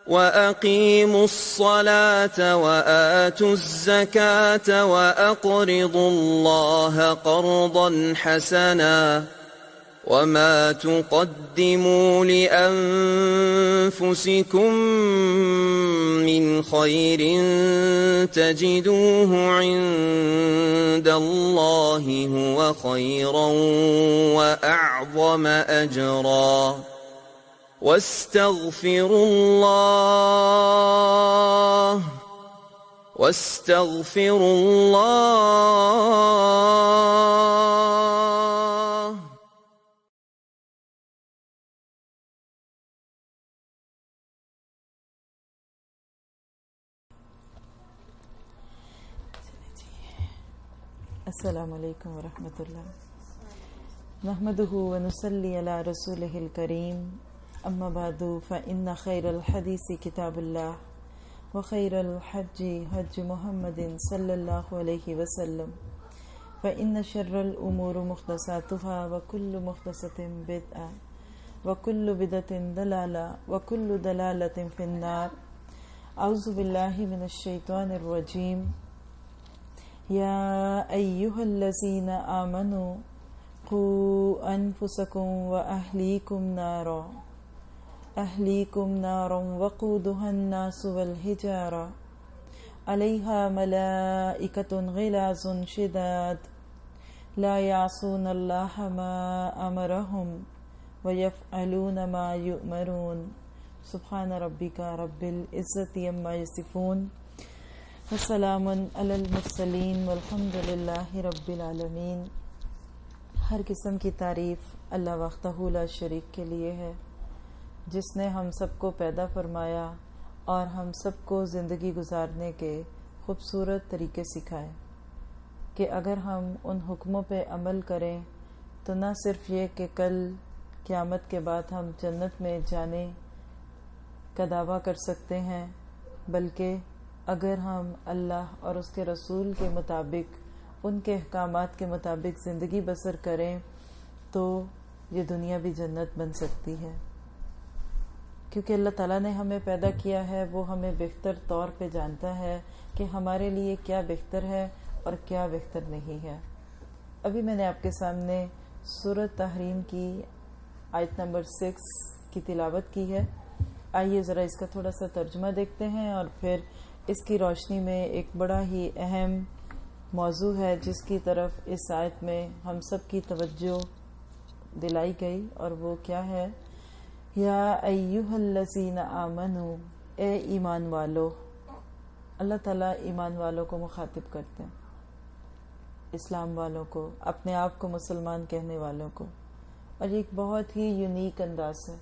وَأَقِيمُوا الصَّلَاةَ وَآتُوا الزَّكَاةَ وَأَقْرِضُوا اللَّهَ قَرْضًا حَسَنًا وَمَا تُقَدِّمُوا لِأَنفُسِكُم مِّنْ خَيْرٍ تَجِدُوهُ عِندَ اللَّهِ هُوَ خَيْرًا وَأَعْظَمَ أَجْرًا وَاسْتَغْفِرُوا اللَّهَ. السلام علیکم ورحمۃ اللہ. نحمده ونصلی علی رسولہ الکریم. اما بعد فإن خیر الحدیث کتاب اللہ وخیر الحج حج محمد صلی اللہ علیہ وسلم فإن شر الامور محدثاتها وكل محدثة بدعة وكل بدعة ضلالة وكل ضلالة في النار. اعوذ باللہ من الشیطان الرجیم. یا ایہا الذین آمنوا قوا انفسکم واہلیکم نارا وقودها الناس والحجارہ علیہا ملائکۃ غلاظ شداد لا یعصون اللہ ما امرہم ویفعلون ما یؤمرون. سبحان ربک رب العزۃ عما یصفون وسلام علی المرسلین والحمد للہ رب العالمین. ہر قسم کی تعریف اللہ وحدہ لا شریک کے لیے ہے، جس نے ہم سب کو پیدا فرمایا اور ہم سب کو زندگی گزارنے کے خوبصورت طریقے سکھائے کہ اگر ہم ان حکموں پہ عمل کریں تو نہ صرف یہ کہ کل قیامت کے بعد ہم جنت میں جانے کا دعویٰ کر سکتے ہیں، بلکہ اگر ہم اللہ اور اس کے رسول کے مطابق، ان کے احکامات کے مطابق زندگی بسر کریں تو یہ دنیا بھی جنت بن سکتی ہے. کیونکہ اللہ تعالیٰ نے ہمیں پیدا کیا ہے، وہ ہمیں بہتر طور پہ جانتا ہے کہ ہمارے لیے کیا بہتر ہے اور کیا بہتر نہیں ہے. ابھی میں نے آپ کے سامنے سورۃ تحریم کی آیت نمبر 6 کی تلاوت کی ہے. آئیے ذرا اس کا تھوڑا سا ترجمہ دیکھتے ہیں اور پھر اس کی روشنی میں ایک بڑا ہی اہم موضوع ہے جس کی طرف اس آیت میں ہم سب کی توجہ دلائی گئی، اور وہ کیا ہے؟ یا ایہا الذین آمنو، اے ایمان والو. اللہ تعالیٰ ایمان والوں کو مخاطب کرتے ہیں، اسلام والوں کو، اپنے آپ کو مسلمان کہنے والوں کو، اور یہ ایک بہت ہی یونیک انداز ہے.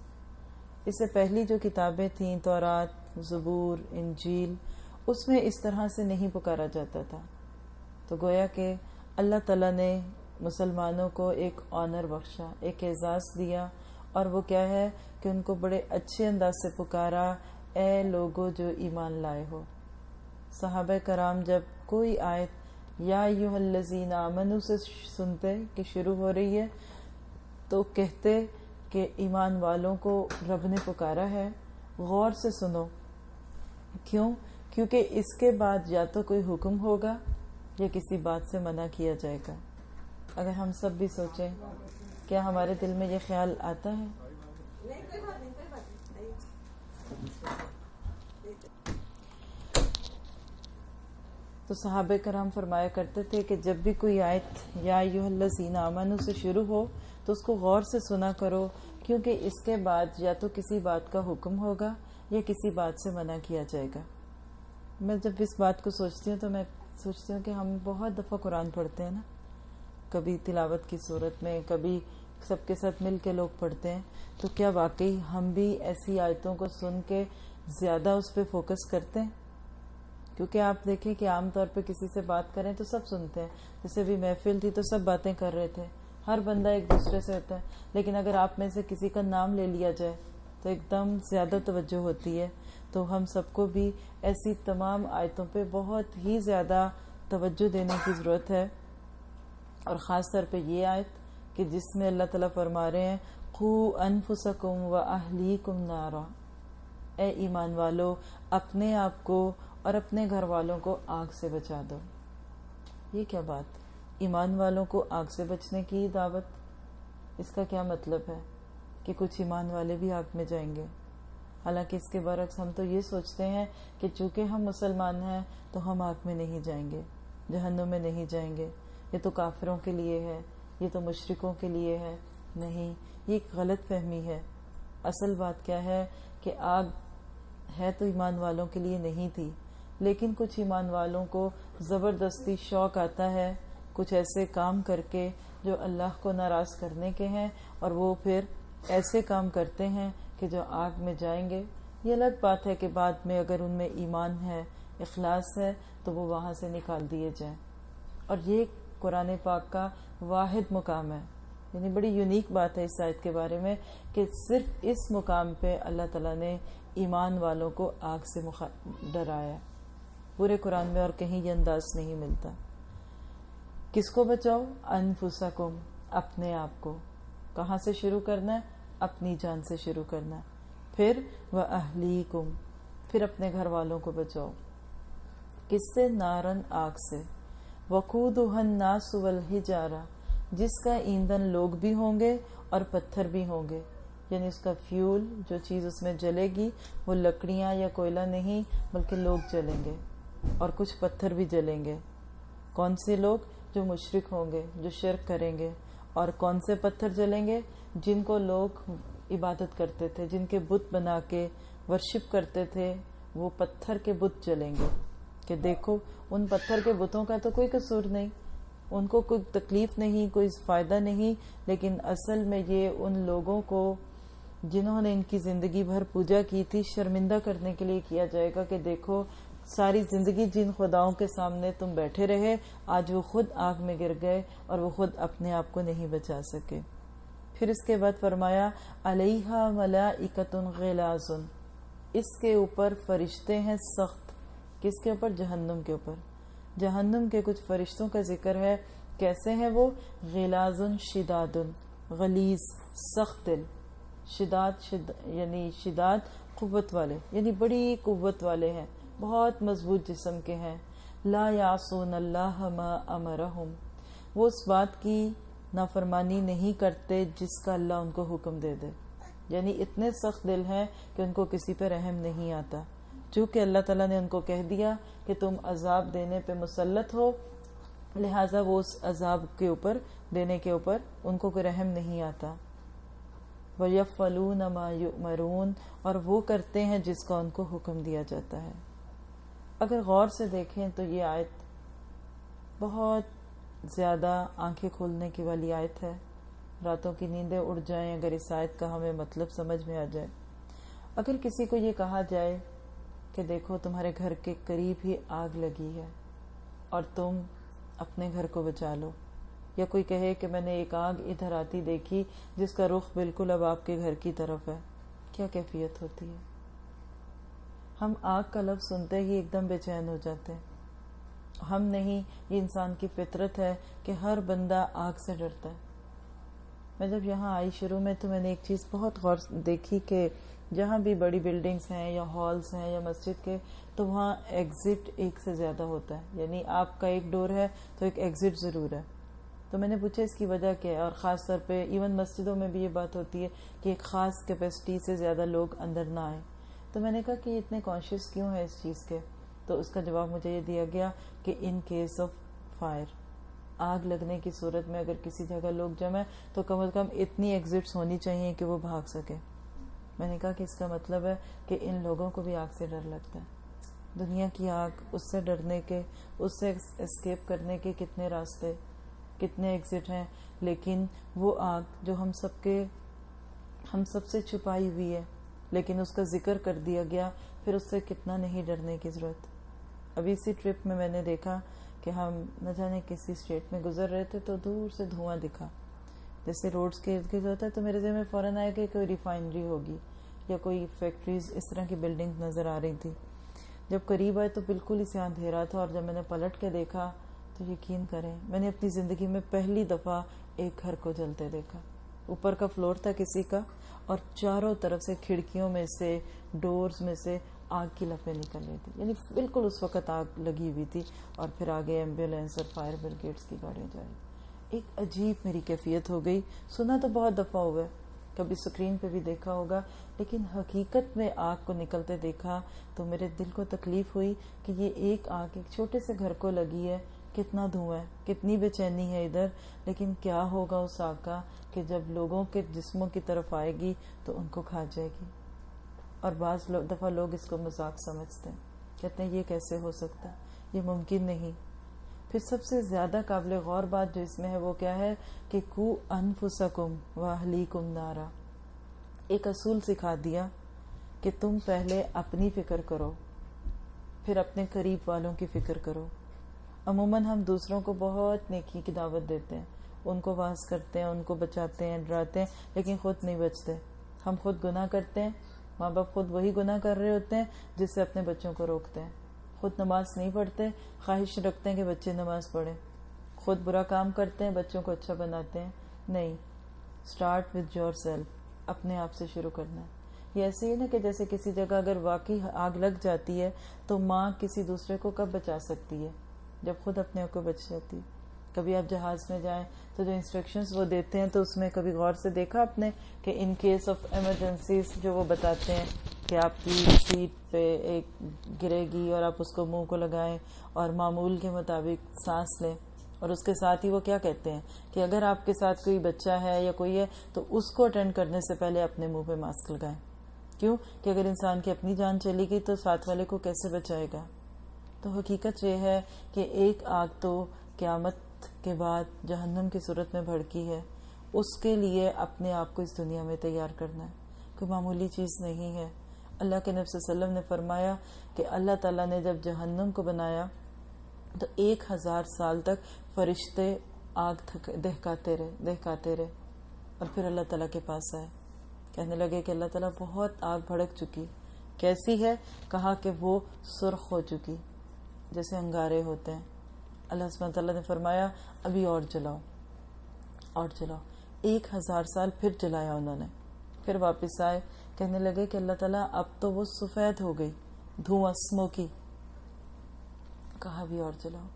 اس سے پہلی جو کتابیں تھیں، تورات، زبور، انجیل، اس میں اس طرح سے نہیں پکارا جاتا تھا. تو گویا کہ اللہ تعالیٰ نے مسلمانوں کو ایک آنر بخشا، ایک اعزاز دیا، اور وہ کیا ہے کہ ان کو بڑے اچھے انداز سے پکارا، اے لوگو جو ایمان لائے ہو. صحابہ کرام جب کوئی آیت یا ایھا الذین آمنوا سے سنتے کہ شروع ہو رہی ہے تو کہتے کہ ایمان والوں کو رب نے پکارا ہے، غور سے سنو. کیوں؟ کیونکہ اس کے بعد یا تو کوئی حکم ہوگا یا کسی بات سے منع کیا جائے گا. اگر ہم سب بھی سوچیں، کیا ہمارے دل میں یہ خیال آتا ہے؟ تو صحابہ کرام فرمایا کرتے تھے کہ جب بھی کوئی آیت یا ایھا الذین آمنوا سے شروع ہو تو اس کو غور سے سنا کرو، کیونکہ اس کے بعد یا تو کسی بات کا حکم ہوگا یا کسی بات سے منع کیا جائے گا. میں جب اس بات کو سوچتی ہوں تو میں سوچتی ہوں کہ ہم بہت دفعہ قرآن پڑھتے ہیں نا، کبھی تلاوت کی صورت میں، کبھی سب کے ساتھ مل کے لوگ پڑھتے ہیں. تو کیا واقعی ہم بھی ایسی آیتوں کو سن کے زیادہ اس پہ فوکس کرتے ہیں؟ کیونکہ آپ دیکھیں کہ عام طور پہ کسی سے بات کریں تو سب سنتے ہیں. جیسے بھی محفل تھی تو سب باتیں کر رہے تھے، ہر بندہ ایک دوسرے سے ہوتا ہے، لیکن اگر آپ میں سے کسی کا نام لے لیا جائے تو ایک دم زیادہ توجہ ہوتی ہے. تو ہم سب کو بھی ایسی تمام آیتوں پہ بہت ہی زیادہ توجہ دینے کی ضرورت ہے، اور خاص طور پہ یہ آیت کہ جس میں اللہ تعالیٰ فرما رہے ہیں قوا انفسکم واہلیکم نارا. اے ایمان والو اپنے آپ کو اور اپنے گھر والوں کو آگ سے بچا دو۔ یہ کیا بات، ایمان والوں کو آگ سے بچنے کی دعوت؟ اس کا کیا مطلب ہے کہ کچھ ایمان والے بھی آگ میں جائیں گے؟ حالانکہ اس کے برعکس ہم تو یہ سوچتے ہیں کہ چونکہ ہم مسلمان ہیں تو ہم آگ میں نہیں جائیں گے، جہنم میں نہیں جائیں گے، یہ تو کافروں کے لیے ہے، یہ تو مشرکوں کے لیے ہے۔ نہیں، یہ ایک غلط فہمی ہے۔ اصل بات کیا ہے کہ آگ ہے تو ایمان والوں کے لیے نہیں تھی، لیکن کچھ ایمان والوں کو زبردستی شوق آتا ہے کچھ ایسے کام کر کے جو اللہ کو ناراض کرنے کے ہیں، اور وہ پھر ایسے کام کرتے ہیں کہ جو آگ میں جائیں گے۔ یہ الگ بات ہے کہ بعد میں اگر ان میں ایمان ہے، اخلاص ہے، تو وہ وہاں سے نکال دیے جائیں۔ اور یہ قرآن پاک کا واحد مقام ہے، یعنی بڑی یونیک بات ہے اس آیت کے بارے میں کہ صرف اس مقام پہ اللہ تعالیٰ نے ایمان والوں کو آگ سے ڈرایا۔ پورے قرآن میں اور کہیں یہ انداز نہیں ملتا۔ کس کو بچاؤ؟ انفسکم، اپنے آپ کو۔ کہاں سے شروع کرنا ہے؟ اپنی جان سے شروع کرنا ہے۔ پھر وَأَهْلِيكُمْ، پھر اپنے گھر والوں کو بچاؤ۔ کس سے؟ نارن، آگ سے۔ وَقُودُهَا النَّاسُ وَالْحِجَارَةُ، جس کا ایندھن لوگ بھی ہوں گے اور پتھر بھی ہوں گے، یعنی اس کا فیول، جو چیز اس میں جلے گی وہ لکڑیاں یا کوئلہ نہیں بلکہ لوگ جلیں گے، اور کچھ پتھر بھی جلیں گے۔ کون سے لوگ؟ جو مشرک ہوں گے، جو شرک کریں گے۔ اور کون سے پتھر جلیں گے؟ جن کو لوگ عبادت کرتے تھے، جن کے بت بنا کے ورشپ کرتے تھے، وہ پتھر کے بت جلیں گے کہ دیکھو ان پتھر کے بتوں کا تو کوئی قصور نہیں، ان کو کوئی تکلیف نہیں، کوئی فائدہ نہیں، لیکن اصل میں یہ ان لوگوں کو جنہوں نے ان کی زندگی بھر پوجا کی تھی شرمندہ کرنے کے لیے کیا جائے گا کہ دیکھو ساری زندگی جن خداؤں کے سامنے تم بیٹھے رہے، آج وہ خود آگ میں گر گئے اور وہ خود اپنے آپ کو نہیں بچا سکے۔ پھر اس کے بعد فرمایا علیہا ملائکۃ غلاظ، اس کے اوپر فرشتے ہیں سخت۔ کس کے اوپر؟ جہنم کے اوپر۔ جہنم کے کچھ فرشتوں کا ذکر ہے۔ کیسے ہیں وہ؟ غلاظ شداد، غلیظ، سخت دل۔ یعنی شداد قوت والے، یعنی بڑی قوت والے ہیں، بہت مضبوط جسم کے ہیں۔ لا یعصون اللہ ما امرہم، وہ اس بات کی نافرمانی نہیں کرتے جس کا اللہ ان کو حکم دے دے، یعنی اتنے سخت دل ہیں کہ ان کو کسی پہ رحم نہیں آتا۔ چونکہ اللہ تعالیٰ نے ان کو کہہ دیا کہ تم عذاب دینے پہ مسلط ہو، لہٰذا وہ اس عذاب کے اوپر دینے کے اوپر ان کو کوئی رحم نہیں آتا۔ وَيَفْعَلُونَ مَا يُؤْمَرُونَ، اور وہ کرتے ہیں جس کا ان کو حکم دیا جاتا ہے۔ اگر غور سے دیکھیں تو یہ آیت بہت زیادہ آنکھیں کھولنے کی والی آیت ہے، راتوں کی نیندیں اڑ جائیں اگر اس آیت کا ہمیں مطلب سمجھ میں آ جائے۔ اگر کسی کو یہ کہا جائے کہ دیکھو تمہارے گھر کے قریب ہی آگ لگی ہے اور تم اپنے گھر کو بچا لو، یا کوئی کہے کہ میں نے ایک آگ ادھر آتی دیکھی جس کا رخ بالکل اب آپ کے گھر کی طرف ہے، کیا کیفیت ہوتی ہے؟ ہم آگ کا لفظ سنتے ہی ایک دم بے چین ہو جاتے ہیں۔ ہم نہیں، یہ انسان کی فطرت ہے کہ ہر بندہ آگ سے ڈرتا ہے۔ میں جب یہاں آئی شروع میں تو میں نے ایک چیز بہت غور دیکھی کہ جہاں بھی بڑی بلڈنگز ہیں یا ہالز ہیں یا مسجد کے، تو وہاں ایگزٹ ایک سے زیادہ ہوتا ہے، یعنی آپ کا ایک ڈور ہے تو ایک ایگزٹ ضرور ہے۔ تو میں نے پوچھا اس کی وجہ کیا ہے، اور خاص طور پہ ایون مسجدوں میں بھی یہ بات ہوتی ہے کہ ایک خاص کیپیسٹی سے زیادہ لوگ اندر نہ آئیں۔ تو میں نے کہا کہ یہ اتنے کانشیس کیوں ہے اس چیز کے؟ تو اس کا جواب مجھے یہ دیا گیا کہ ان کیس آف فائر، آگ لگنے کی صورت میں اگر کسی جگہ لوگ جمع تو کم از کم اتنی ایگزٹس ہونی چاہیے کہ وہ بھاگ سکے۔ میں نے کہا کہ اس کا مطلب ہے کہ ان لوگوں کو بھی آگ سے ڈر لگتا ہے۔ دنیا کی آگ، اس سے ڈرنے کے، اس سے اسکیپ کرنے کے کتنے راستے، کتنے ایگزٹ ہیں، لیکن وہ آگ جو ہم سب سے چھپائی ہوئی ہے لیکن اس کا ذکر کر دیا گیا، پھر اس سے کتنا نہیں ڈرنے کی ضرورت۔ ابھی اسی ٹرپ میں نے دیکھا کہ ہم نہ جانے کسی اسٹیٹ میں گزر رہے تھے تو دور سے دھواں دکھا، جیسے روڈز کے ارد گرد ہوتا ہے، تو میرے ذہن میں فوراً آیا کہ کوئی ریفائنری ہوگی یا کوئی فیکٹریز، اس طرح کی بلڈنگ نظر آ رہی تھی۔ جب قریب آئے تو بالکل ہی سے اندھیرا تھا، اور جب میں نے پلٹ کے دیکھا تو یقین کریں میں نے اپنی زندگی میں پہلی دفعہ ایک گھر کو جلتے دیکھا۔ اوپر کا فلور تھا کسی کا اور چاروں طرف سے کھڑکیوں میں سے ڈورز میں سے آگ کی لپٹیں نکل رہی تھی. یعنی بالکل اس وقت آگ لگی ہوئی تھی اور پھر آگے ایمبولینس اور فائر بریگیڈز کی گاڑیاں جا رہی. ایک عجیب میری کیفیت ہو گئی. سنا تو بہت دفعہ ہوا ہے, کبھی اسکرین پہ بھی دیکھا ہوگا, لیکن حقیقت میں آگ کو نکلتے دیکھا تو میرے دل کو تکلیف ہوئی کہ یہ ایک آگ ایک چھوٹے سے گھر کو لگی ہے, کتنا دھواں ہے, کتنی بے چینی ہے ادھر, لیکن کیا ہوگا اس آگ کا کہ جب لوگوں کے جسموں کی طرف آئے گی تو ان کو کھا جائے گی. اور بعض دفعہ لوگ اس کو مذاق سمجھتے ہیں, کہتے ہیں یہ کیسے ہو سکتا ہے, یہ ممکن نہیں. پھر سب سے زیادہ قابل غور بات جو اس میں ہے وہ کیا ہے کہ قو انفسکم واہلیکم نارا. ایک اصول سکھا دیا کہ تم پہلے اپنی فکر کرو, پھر اپنے قریب والوں کی فکر کرو. عموماً ہم دوسروں کو بہت نیکی کی دعوت دیتے ہیں, ان کو واعظ کرتے ہیں, ان کو بچاتے ہیں, ڈراتے ہیں, لیکن خود نہیں بچتے. ہم خود گناہ کرتے ہیں, ماں باپ خود وہی گناہ کر رہے ہوتے ہیں جس سے اپنے بچوں کو روکتے ہیں. خود نماز نہیں پڑھتے, خواہش رکھتے ہیں کہ بچے نماز پڑھیں. خود برا کام کرتے ہیں, بچوں کو اچھا بناتے ہیں. نہیں, اسٹارٹ وتھ یور سیلف, اپنے آپ سے شروع کرنا ہے. یہ ایسے ہی نا کہ جیسے کسی جگہ اگر واقعی آگ لگ جاتی ہے تو ماں کسی دوسرے کو کب بچا سکتی ہے؟ جب خود اپنے آپ کو بچ جاتی. کبھی آپ جہاز میں جائیں تو جو انسٹرکشنز وہ دیتے ہیں تو اس میں کبھی غور سے دیکھا آپ نے کہ ان کیس آف ایمرجنسیز جو وہ بتاتے ہیں کہ آپ کی سیٹ پہ ایک گرے گی اور آپ اس کو منہ کو لگائیں اور معمول کے مطابق سانس لیں. اور اس کے ساتھ ہی وہ کیا کہتے ہیں کہ اگر آپ کے ساتھ کوئی بچہ ہے یا کوئی ہے تو اس کو اٹینڈ کرنے سے پہلے اپنے منہ پہ ماسک لگائیں. کیوں کہ اگر انسان کی اپنی جان چلی گئی تو ساتھ والے کو کیسے بچائے گا؟ تو حقیقت یہ ہے کہ ایک آگ تو قیامت کے بعد جہنم کی صورت میں بھڑکی ہے. اس کے لیے اپنے آپ کو اس دنیا میں تیار کرنا ہے, کوئی معمولی چیز نہیں ہے. اللہ کے نبی صلی اللہ علیہ وسلم نے فرمایا کہ اللہ تعالیٰ نے جب جہنم کو بنایا تو 1000 سال تک فرشتے آگ دہکاتے رہے اور پھر اللہ تعالیٰ کے پاس آئے, کہنے لگے کہ اللہ تعالیٰ بہت آگ بھڑک چکی. کیسی ہے؟ کہا کہ وہ سرخ ہو چکی جیسے انگارے ہوتے ہیں. اللہ سبحانہ تعالیٰ نے فرمایا ابھی اور جلاؤ. 1000 سال پھر جلایا انہوں نے, پھر واپس آئے, کہنے لگے کہ اللہ تعالیٰ اب تو وہ سفید ہو گئی, دھواں اسموکی. کہا بھی اور جلاؤ,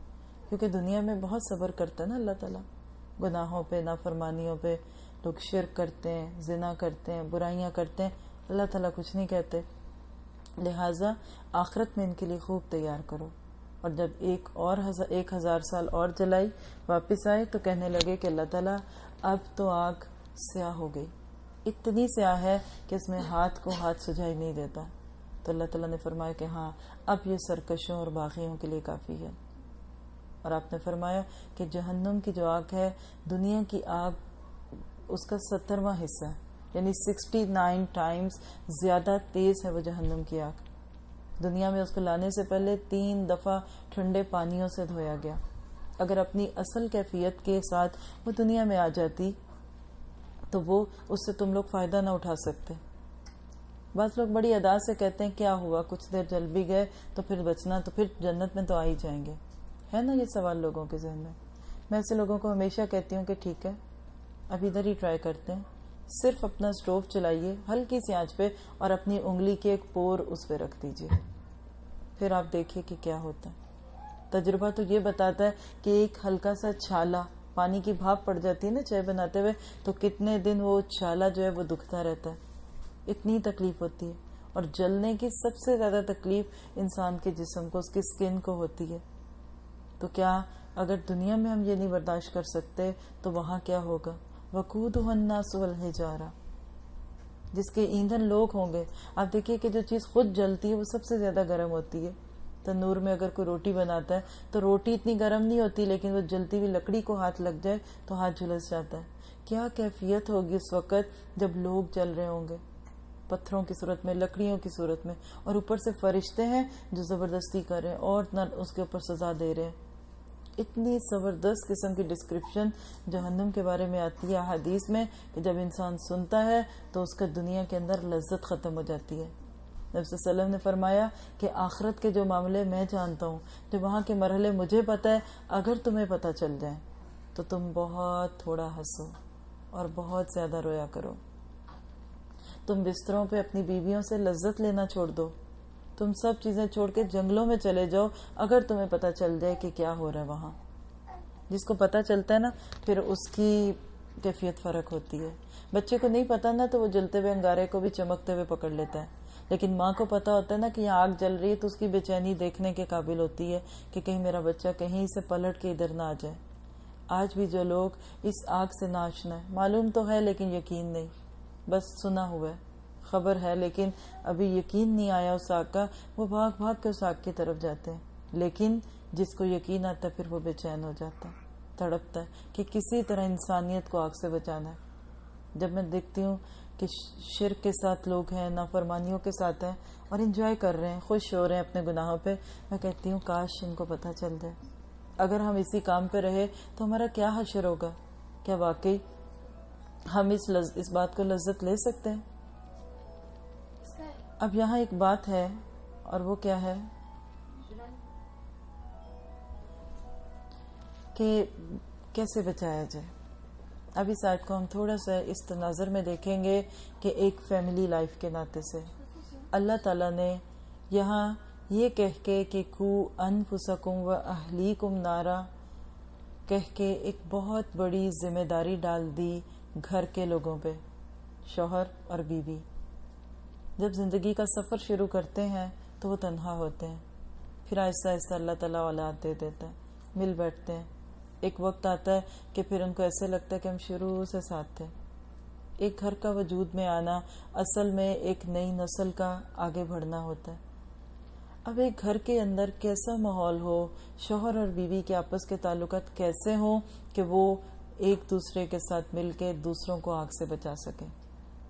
کیونکہ دنیا میں بہت صبر کرتا ہے نا اللہ تعالیٰ. گناہوں پہ, نافرمانیوں پہ, لوگ شرک کرتے ہیں, زنا کرتے ہیں, برائیاں کرتے ہیں, اللہ تعالیٰ کچھ نہیں کہتے. لہٰذا آخرت میں ان کے لیے خوب تیار کرو. اور جب 1000 سال اور جلائی, واپس آئے تو کہنے لگے کہ اللہ تعالیٰ اب تو آگ سیاہ ہو گئی, اتنی سیاہ ہے کہ اس میں ہاتھ کو ہاتھ سجائی نہیں دیتا. تو اللہ تعالیٰ نے فرمایا کہ ہاں اب یہ سرکشوں اور باغیوں کے لیے کافی ہے. اور آپ نے فرمایا کہ جہنم کی جو آگ ہے, دنیا کی آگ اس کا 70واں حصہ ہے, یعنی 69 ٹائمز زیادہ تیز ہے وہ جہنم کی آگ. دنیا میں اس کو لانے سے پہلے 3 دفعہ ٹھنڈے پانیوں سے دھویا گیا. اگر اپنی اصل کیفیت کے ساتھ وہ دنیا میں آ جاتی تو وہ اس سے تم لوگ فائدہ نہ اٹھا سکتے. بعض لوگ بڑی ادا سے کہتے ہیں کیا ہوا, کچھ دیر جل بھی گئے تو پھر بچنا, تو پھر جنت میں تو آ ہی جائیں گے. ہے نا یہ سوال لوگوں کے ذہن میں. میں ایسے لوگوں کو ہمیشہ کہتی ہوں کہ ٹھیک ہے, اب ادھر ہی ٹرائی کرتے ہیں. صرف اپنا سٹوو چلائیے ہلکی سی آنچ پہ اور اپنی انگلی کے ایک پور اس پہ رکھ دیجئے, پھر آپ دیکھیے کہ کیا ہوتا ہے. تجربہ تو یہ بتاتا ہے کہ ایک ہلکا سا چھالا, پانی کی بھاپ پڑ جاتی ہے نا چائے بناتے ہوئے, تو کتنے دن وہ چھالا جو ہے وہ دکھتا رہتا ہے, اتنی تکلیف ہوتی ہے. اور جلنے کی سب سے زیادہ تکلیف انسان کے جسم کو, اس کی سکن کو ہوتی ہے. تو کیا اگر دنیا میں ہم یہ نہیں برداشت کر سکتے تو وہاں کیا ہوگا؟ وقودها الناس والحجارہ, جس کے ایندھن لوگ ہوں گے. آپ دیکھیے کہ جو چیز خود جلتی ہے وہ سب سے زیادہ گرم ہوتی ہے. تنور میں اگر کوئی روٹی بناتا ہے تو روٹی اتنی گرم نہیں ہوتی, لیکن وہ جلتی ہوئی لکڑی کو ہاتھ لگ جائے تو ہاتھ جھلس جاتا ہے. کیا کیفیت ہوگی اس وقت جب لوگ جل رہے ہوں گے, پتھروں کی صورت میں, لکڑیوں کی صورت میں, اور اوپر سے فرشتے ہیں جو زبردستی کر رہے ہیں اور نہ اس کے اوپر سزا دے رہے ہیں. اتنی زبردست قسم کی ڈسکرپشن جہنم کے بارے میں آتی ہے حدیث میں کہ جب انسان سنتا ہے تو اس کا دنیا کے اندر لذت ختم ہو جاتی ہے. نبی صلی اللہ علیہ وسلم نے فرمایا کہ آخرت کے جو معاملے میں جانتا ہوں, جو وہاں کے مرحلے مجھے پتہ ہے, اگر تمہیں پتہ چل جائیں تو تم بہت تھوڑا ہنسو, اور بہت زیادہ رویا کرو. تم بستروں پہ اپنی بیویوں سے لذت لینا چھوڑ دو. تم سب چیزیں چھوڑ کے جنگلوں میں چلے جاؤ اگر تمہیں پتہ چل جائے کہ کیا ہو رہا ہے وہاں. جس کو پتہ چلتا ہے نا پھر اس کی کیفیت فرق ہوتی ہے. بچے کو نہیں پتا نا تو وہ جلتے ہوئے انگارے کو بھی چمکتے ہوئے پکڑ لیتا ہے. لیکن ماں کو پتا ہوتا ہے نا کہ یہاں آگ جل رہی ہے تو اس کی بے چینی دیکھنے کے قابل ہوتی ہے کہ کہیں میرا بچہ کہیں سے پلٹ کے ادھر نہ آ جائے. آج بھی جو لوگ اس آگ سے ناشنا ہے، معلوم تو ہے لیکن یقین نہیں، بس سنا ہوا ہے، خبر ہے لیکن ابھی یقین نہیں آیا اس آگ کا، وہ بھاگ بھاگ کے اس آگ کی طرف جاتے ہیں. لیکن جس کو یقین آتا ہے پھر وہ بے چین ہو جاتا ہے، تڑپتا ہے کہ کسی طرح انسانیت کو آگ سے بچانا ہے. جب میں دیکھتی ہوں کہ شرک کے ساتھ لوگ ہیں، نافرمانیوں کے ساتھ ہیں اور انجوائے کر رہے ہیں، خوش ہو رہے ہیں اپنے گناہوں پہ، میں کہتی ہوں کاش ان کو پتہ چل جائے. اگر ہم اسی کام پہ رہے تو ہمارا کیا حشر ہوگا؟ کیا واقعی ہم اس بات کو لذت لے سکتے ہیں؟ اب یہاں ایک بات ہے اور وہ کیا ہے کہ کیسے بچایا جائے. اب اس آیت کو ہم تھوڑا سا اس تناظر میں دیکھیں گے کہ ایک فیملی لائف کے ناطے سے اللہ تعالیٰ نے یہاں یہ کہہ کے کہ قو انفسکم و اہلیکم نارا کہہ کے ایک بہت بڑی ذمہ داری ڈال دی گھر کے لوگوں پہ، شوہر اور بیوی. جب زندگی کا سفر شروع کرتے ہیں تو وہ تنہا ہوتے ہیں، پھر آہستہ آہستہ اللہ تعالیٰ اولاد دے دیتا ہے، مل بیٹھتے ہیں. ایک وقت آتا ہے کہ پھر ان کو ایسے لگتا ہے کہ ہم شروع سے ساتھ تھے. ایک گھر کا وجود میں آنا اصل میں ایک نئی نسل کا آگے بڑھنا ہوتا ہے. اب ایک گھر کے اندر کیسا ماحول ہو، شوہر اور بیوی کے آپس کے تعلقات کیسے ہوں کہ وہ ایک دوسرے کے ساتھ مل کے دوسروں کو آگ سے بچا سکیں.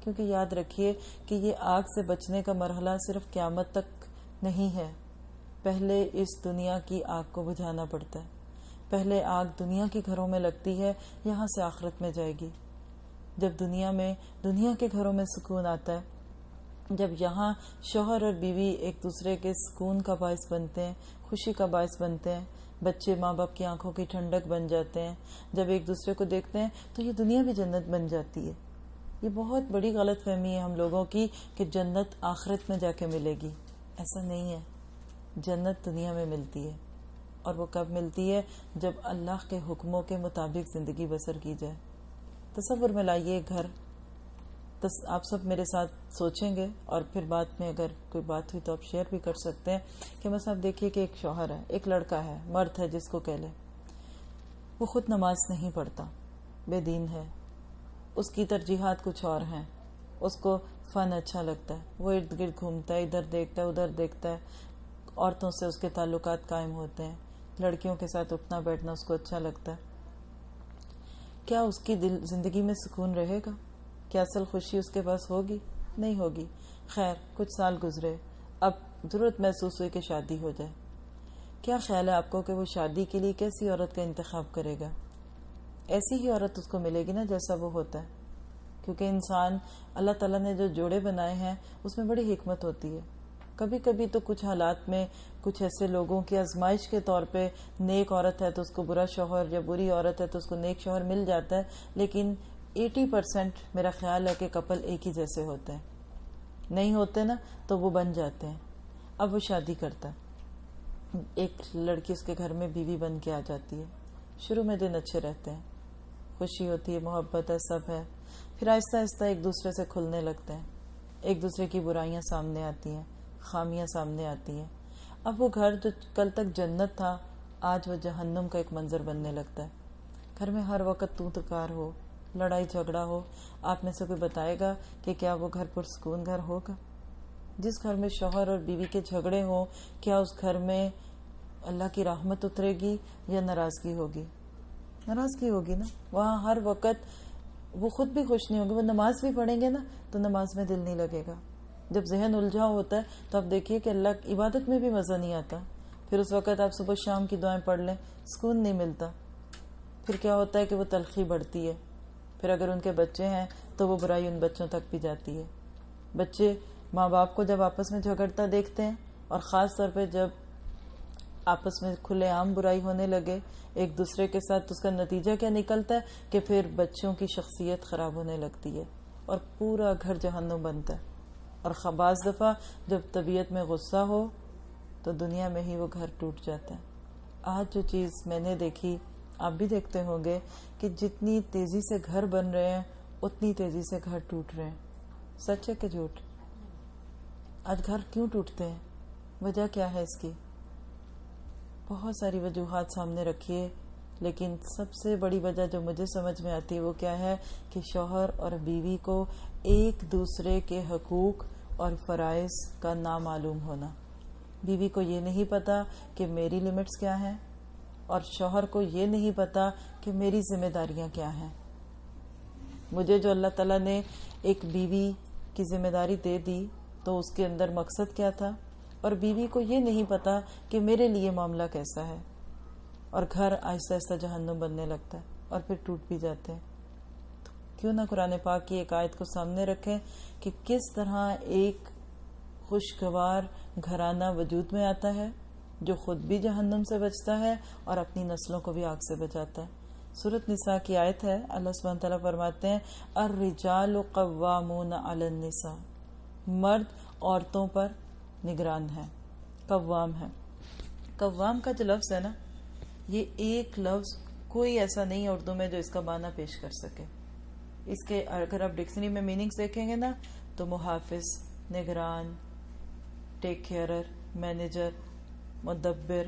کیونکہ یاد رکھیے کہ یہ آگ سے بچنے کا مرحلہ صرف قیامت تک نہیں ہے. پہلے اس دنیا کی آگ کو بجھانا پڑتا ہے. پہلے آگ دنیا کے گھروں میں لگتی ہے، یہاں سے آخرت میں جائے گی. جب دنیا کے گھروں میں سکون آتا ہے، جب یہاں شوہر اور بیوی ایک دوسرے کے سکون کا باعث بنتے ہیں، خوشی کا باعث بنتے ہیں، بچے ماں باپ کی آنکھوں کی ٹھنڈک بن جاتے ہیں، جب ایک دوسرے کو دیکھتے ہیں تو یہ دنیا بھی جنت بن جاتی ہے. یہ بہت بڑی غلط فہمی ہے ہم لوگوں کی کہ جنت آخرت میں جا کے ملے گی. ایسا نہیں ہے. جنت دنیا میں ملتی ہے، اور وہ کب ملتی ہے؟ جب اللہ کے حکموں کے مطابق زندگی بسر کی جائے. تصور میں لائیے گھر، آپ سب میرے ساتھ سوچیں گے اور پھر بعد میں اگر کوئی بات ہوئی تو آپ شیئر بھی کر سکتے ہیں کہ بس آپ دیکھیے کہ ایک شوہر ہے، ایک لڑکا ہے، مرد ہے جس کو کہہ لیں، وہ خود نماز نہیں پڑھتا، بے دین ہے، اس کی ترجیحات کچھ اور ہیں، اس کو فن اچھا لگتا ہے، وہ ارد گرد گھومتا ہے، ادھر دیکھتا ہے ادھر دیکھتا ہے، عورتوں سے اس کے تعلقات قائم ہوتے ہیں، لڑکیوں کے ساتھ اٹھنا بیٹھنا اس کو اچھا لگتا ہے. کیا اس کی زندگی میں سکون رہے گا؟ کیا اصل خوشی اس کے پاس ہوگی؟ نہیں ہوگی. خیر کچھ سال گزرے، اب ضرورت محسوس ہوئی کہ شادی ہو جائے. کیا خیال ہے آپ کو کہ وہ شادی کے لیے کیسی عورت کا انتخاب کرے گا؟ ایسی ہی عورت اس کو ملے گی نا جیسا وہ ہوتا ہے. کیونکہ انسان، اللہ تعالیٰ نے جو جوڑے بنائے ہیں اس میں بڑی حکمت ہوتی ہے. کبھی کبھی تو کچھ حالات میں کچھ ایسے لوگوں کی آزمائش کے طور پہ نیک عورت ہے تو اس کو برا شوہر، یا بری عورت ہے تو اس کو نیک شوہر مل جاتا ہے. لیکن 80% میرا خیال ہے کہ کپل ایک ہی جیسے ہوتے ہیں. نہیں ہوتے نا تو وہ بن جاتے ہیں. اب وہ شادی کرتا ہے، ایک لڑکی اس کے گھر میں بیوی بن کے آ جاتی ہے. شروع میں دن اچھے رہتے ہیں، خوشی ہوتی ہے، محبت ہے، سب ہے. پھر آہستہ آہستہ ایک دوسرے سے کھلنے لگتے ہیں، ایک دوسرے کی برائیاں سامنے آتی ہیں، خامیاں سامنے آتی ہیں. اب وہ گھر جو کل تک جنت تھا آج وہ جہنم کا ایک منظر بننے لگتا ہے. گھر میں ہر وقت تو تکار ہو، لڑائی جھگڑا ہو. آپ میں سے کوئی بتائے گا کہ کیا وہ گھر پرسکون گھر ہوگا؟ جس گھر میں شوہر اور بیوی کے جھگڑے ہوں، کیا اس گھر میں اللہ کی رحمت اترے گی یا ناراضگی ہوگی؟ ناراضگی ہوگی نا. وہاں ہر وقت وہ خود بھی خوش نہیں ہوں گے. وہ نماز بھی پڑھیں گے نا تو نماز میں دل نہیں لگے گا. جب ذہن الجھا ہوتا ہے تو آپ دیکھیے کہ اللہ کی عبادت میں بھی مزہ نہیں آتا. پھر اس وقت آپ صبح شام کی دعائیں پڑھ لیں، سکون نہیں ملتا. پھر کیا ہوتا ہے کہ وہ تلخی بڑھتی ہے. پھر اگر ان کے بچے ہیں تو وہ برائی ان بچوں تک بھی جاتی ہے. بچے ماں باپ کو جب آپس میں جھگڑتا دیکھتے ہیں، اور خاص طور پہ جب آپس میں کھلے عام برائی ہونے لگے ایک دوسرے کے ساتھ، تو اس کا نتیجہ کیا نکلتا ہے کہ پھر بچوں کی شخصیت خراب ہونے لگتی ہے اور پورا گھر جہنم بنتا ہے. اور بعض دفعہ جب طبیعت میں غصہ ہو تو دنیا میں ہی وہ گھر ٹوٹ جاتا ہے. آج جو چیز میں نے دیکھی، آپ بھی دیکھتے ہوں گے کہ جتنی تیزی سے گھر بن رہے ہیں اتنی تیزی سے گھر ٹوٹ رہے ہیں. سچ ہے کہ جھوٹ؟ آج گھر کیوں ٹوٹتے ہیں؟ وجہ کیا ہے اس کی؟ بہت ساری وجوہات سامنے رکھیے، لیکن سب سے بڑی وجہ جو مجھے سمجھ میں آتی ہے وہ کیا ہے کہ شوہر اور بیوی کو ایک دوسرے کے حقوق اور فرائض کا نامعلوم ہونا. بیوی کو یہ نہیں پتا کہ میری لمٹس کیا ہیں، اور شوہر کو یہ نہیں پتا کہ میری ذمہ داریاں کیا ہیں. مجھے جو اللہ تعالیٰ نے ایک بیوی کی ذمہ داری دے دی تو اس کے اندر مقصد کیا تھا، اور بیوی کو یہ نہیں پتا کہ میرے لیے معاملہ کیسا ہے، اور گھر آہستہ آہستہ جہنم بننے لگتا ہے اور پھر ٹوٹ بھی جاتے ہیں. تو کیوں نہ قرآن پاک کی ایک آیت کو سامنے رکھیں کہ کس طرح ایک خوشگوار گھرانہ وجود میں آتا ہے جو خود بھی جہنم سے بچتا ہے اور اپنی نسلوں کو بھی آگ سے بچاتا ہے. سورۃ نساء کی آیت ہے، اللہ سبحانہ تعالیٰ فرماتے ہیں الرجال قوامون علی النساء، مرد عورتوں پر نگران ہے، قوام ہے. قوام کا جو لفظ ہے نا، یہ ایک لفظ کوئی ایسا نہیں ہے اردو میں جو اس کا معنی پیش کر سکے. اس کے اگر آپ ڈکشنری میں میننگز دیکھیں گے نا تو محافظ، نگران، ٹیک کیئرر، مینیجر، مدبر،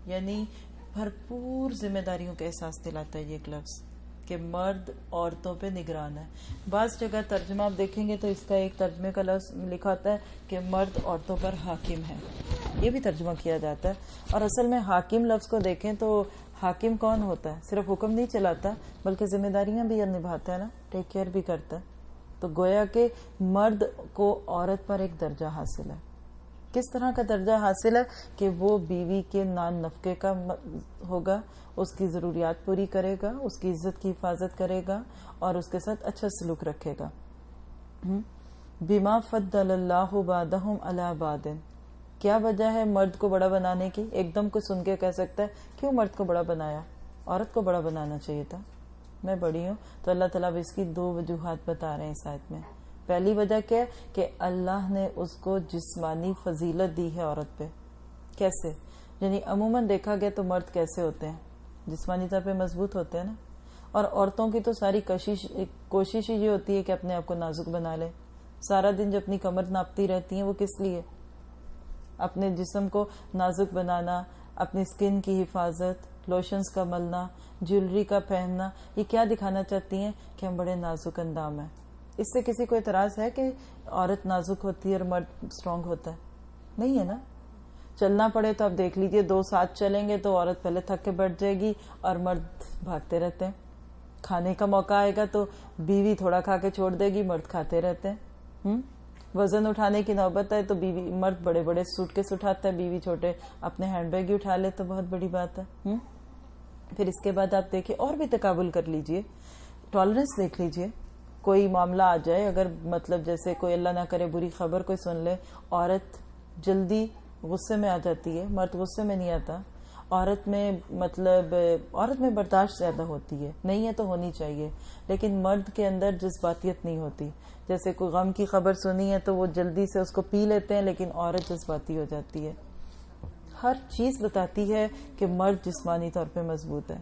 یعنی بھرپور ذمہ داریوں کا احساس دلاتا ہے یہ ایک لفظ کہ مرد عورتوں پہ نگران ہے. بعض جگہ ترجمہ آپ دیکھیں گے تو اس کا ایک ترجمے کا لفظ لکھا ہوتا ہے کہ مرد عورتوں پر حاکم ہے، یہ بھی ترجمہ کیا جاتا ہے. اور اصل میں حاکم لفظ کو دیکھیں تو حاکم کون ہوتا ہے؟ صرف حکم نہیں چلاتا بلکہ ذمہ داریاں بھی نبھاتا ہے نا، ٹیک کیئر بھی کرتا ہے. تو گویا کہ مرد کو عورت پر ایک درجہ حاصل ہے. کس طرح کا درجہ حاصل ہے کہ وہ بیوی کے نان نفقے کا ہوگا، اس کی ضروریات پوری کرے گا، اس کی عزت کی حفاظت کرے گا اور اس کے ساتھ اچھا سلوک رکھے گا. بما فضل اللہ بعضهم علی بعض، کیا وجہ ہے مرد کو بڑا بنانے کی؟ ایک دم کو سن کے کہہ سکتا ہے کیوں مرد کو بڑا بنایا؟ عورت کو بڑا بنانا چاہیے تھا، میں بڑی ہوں. تو اللہ تعالیٰ اس کی دو وجوہات بتا رہے ہیں اس آیت میں. پہلی وجہ کیا ہے کہ اللہ نے اس کو جسمانی فضیلت دی ہے عورت پہ. کیسے؟ یعنی عموماً دیکھا گیا تو مرد کیسے ہوتے ہیں؟ جسمانی طور پہ مضبوط ہوتے ہیں نا. اور عورتوں کی تو ساری کوشش یہ ہوتی ہے کہ اپنے آپ کو نازک بنا لے. سارا دن جو اپنی کمر ناپتی رہتی ہیں وہ کس لیے؟ اپنے جسم کو نازک بنانا، اپنی سکن کی حفاظت، لوشنز کا ملنا، جیولری کا پہننا. یہ کیا دکھانا چاہتی ہیں کہ ہم بڑے نازک اندام ہیں. اس سے کسی کو اعتراض ہے کہ عورت نازک ہوتی ہے اور مرد اسٹرانگ ہوتا ہے؟ نہیں ہے نا. چلنا پڑے تو آپ دیکھ لیجئے، دو ساتھ چلیں گے تو عورت پہلے تھک کے بیٹھ جائے گی اور مرد بھاگتے رہتے ہیں. کھانے کا موقع آئے گا تو بیوی تھوڑا کھا کے چھوڑ دے گی، مرد کھاتے رہتے ہیں. وزن اٹھانے کی نوبت ہے تو مرد بڑے بڑے سوٹ کیس اٹھاتا ہے، بیوی چھوٹے اپنے ہینڈ بیگ ہی اٹھا لے تو بہت بڑی بات ہے. پھر اس کے بعد آپ دیکھیں اور بھی تقابل کر لیجئے، ٹالرنس دیکھ لیجئے. کوئی معاملہ آ جائے، اگر مطلب جیسے کوئی اللہ نہ کرے بری خبر کوئی سن لے، عورت جلدی غصے میں آ جاتی ہے، مرد غصے میں نہیں آتا. عورت میں برداشت زیادہ ہوتی ہے، نہیں ہے تو ہونی چاہیے، لیکن مرد کے اندر جذباتیت نہیں ہوتی. جیسے کوئی غم کی خبر سنی ہے تو وہ جلدی سے اس کو پی لیتے ہیں، لیکن عورت جذباتی ہو جاتی ہے. ہر چیز بتاتی ہے کہ مرد جسمانی طور پہ مضبوط ہے.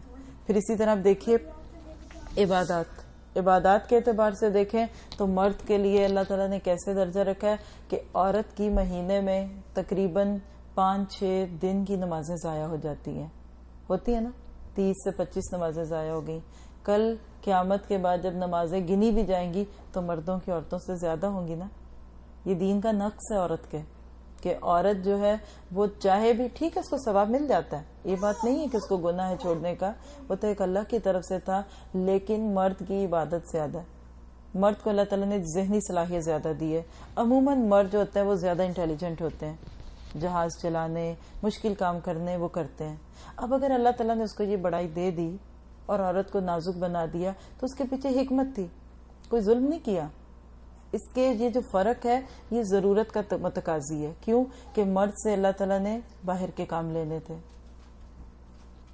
پھر اسی طرح آپ دیکھیے عبادات کے اعتبار سے دیکھیں تو مرد کے لیے اللہ تعالیٰ نے کیسے درجہ رکھا ہے کہ عورت کی مہینے میں تقریباً 5-6 دن کی نمازیں ضائع ہو جاتی ہیں. ہوتی ہے نا، 30 سے 25 نمازیں ضائع ہو گئی. کل قیامت کے بعد جب نمازیں گنی بھی جائیں گی تو مردوں کی عورتوں سے زیادہ ہوں گی نا. یہ دین کا نقص ہے عورت کے کہ عورت جو ہے وہ چاہے بھی ٹھیک ہے، اس کو ثواب مل جاتا ہے، یہ بات نہیں ہے کہ اس کو گناہ ہے چھوڑنے کا، وہ تو ایک اللہ کی طرف سے تھا، لیکن مرد کی عبادت زیادہ ہے. مرد کو اللہ تعالیٰ نے ذہنی صلاحیت زیادہ دی ہے. عموماً مرد جو ہوتا ہے وہ زیادہ انٹیلیجنٹ ہوتے ہیں، جہاز چلانے، مشکل کام کرنے وہ کرتے ہیں. اب اگر اللہ تعالیٰ نے اس کو یہ بڑائی دے دی اور عورت کو نازک بنا دیا تو اس کے پیچھے حکمت تھی، کوئی ظلم نہیں کیا. اس کے یہ جو فرق ہے یہ ضرورت کا متقاضی ہے. کیوں کہ مرد سے اللہ تعالیٰ نے باہر کے کام لینے تھے.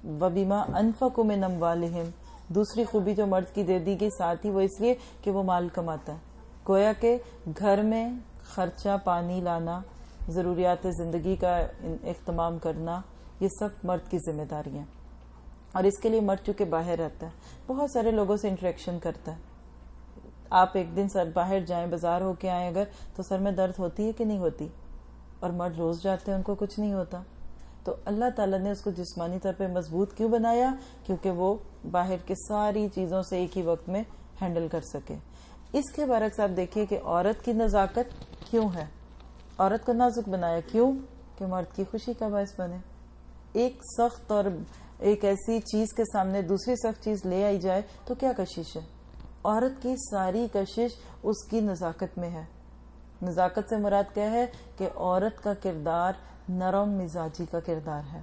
وَبِمَا أَنفَقُوا مِنْ أَمْوَالِهِمْ, دوسری خوبی جو مرد کی دے دی گئی ساتھ ہی وہ اس لیے کہ وہ مال کماتا ہے. گویا کہ گھر میں خرچہ پانی لانا, ضروریات زندگی کا اہتمام کرنا, یہ سب مرد کی ذمہ داری ہیں. اور اس کے لیے مرد چونکہ باہر رہتا ہے, بہت سارے لوگوں سے انٹریکشن کرتا ہے. آپ ایک دن باہر جائیں, بازار ہو کے آئیں اگر, تو سر میں درد ہوتی ہے کہ نہیں ہوتی؟ اور مرد روز جاتے ہیں, ان کو کچھ نہیں ہوتا. تو اللہ تعالیٰ نے اس کو جسمانی طور پہ مضبوط کیوں بنایا؟ کیونکہ وہ باہر کے ساری چیزوں سے ایک ہی وقت میں ہینڈل کر سکے. اس کے برعکس آپ دیکھیے کہ عورت کی نزاکت کیوں ہے؟ عورت کو نازک بنایا کیوں؟ کہ مرد کی خوشی کا باعث بنے. ایک سخت اور ایک ایسی چیز کے سامنے دوسری سخت چیز لے آئی جائے تو کیا کشش ہے؟ عورت کی ساری کشش اس کی نزاکت میں ہے. نزاکت سے مراد کیا ہے؟ کہ عورت کا کردار نرم مزاجی کا کردار ہے.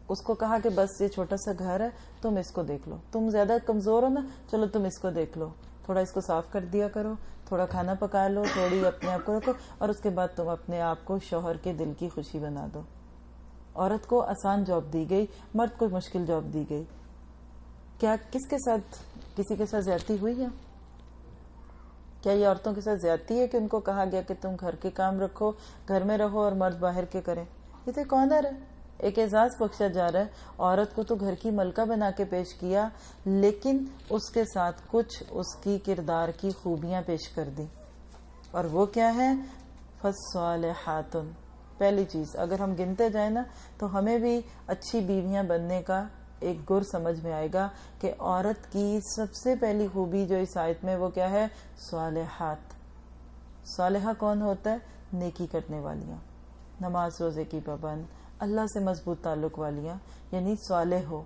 اس کو کہا کہ بس یہ چھوٹا سا گھر ہے, تم اس کو دیکھ لو, تم زیادہ کمزور ہو نا, چلو تم اس کو دیکھ لو, تھوڑا اس کو صاف کر دیا کرو, تھوڑا کھانا پکا لو, تھوڑی اپنے آپ کو رکھو, اور اس کے بعد تم اپنے آپ کو شوہر کے دل کی خوشی بنا دو. عورت کو آسان جاب دی گئی, مرد کو مشکل جاب دی گئی. کیا کس کے ساتھ, کسی کے ساتھ زیادتی ہوئی ہے؟ کیا یہ عورتوں کے ساتھ زیادتی ہے کہ ان کو کہا گیا کہ تم گھر کے کام رکھو, گھر میں رہو, اور مرد باہر کے کریں؟ یہ تو ایک آنر ہے, ایک اعزاز بخشا جا رہا ہے. عورت کو تو گھر کی ملکہ بنا کے پیش کیا, لیکن اس کے ساتھ کچھ اس کی کردار کی خوبیاں پیش کر دی. اور وہ کیا ہے؟ فَالصَّالِحَاتٌ. پہلی چیز اگر ہم گنتے جائیں نا تو ہمیں بھی اچھی بیویاں بننے کا ایک گر سمجھ میں آئے گا کہ عورت کی سب سے پہلی خوبی جو اس آیت میں وہ کیا ہے؟ صالحات. صالحہ کون ہوتا ہے؟ نیکی کرنے والیاں, نماز روزے کی پابند, اللہ سے مضبوط تعلق والیاں, یعنی صالح ہو,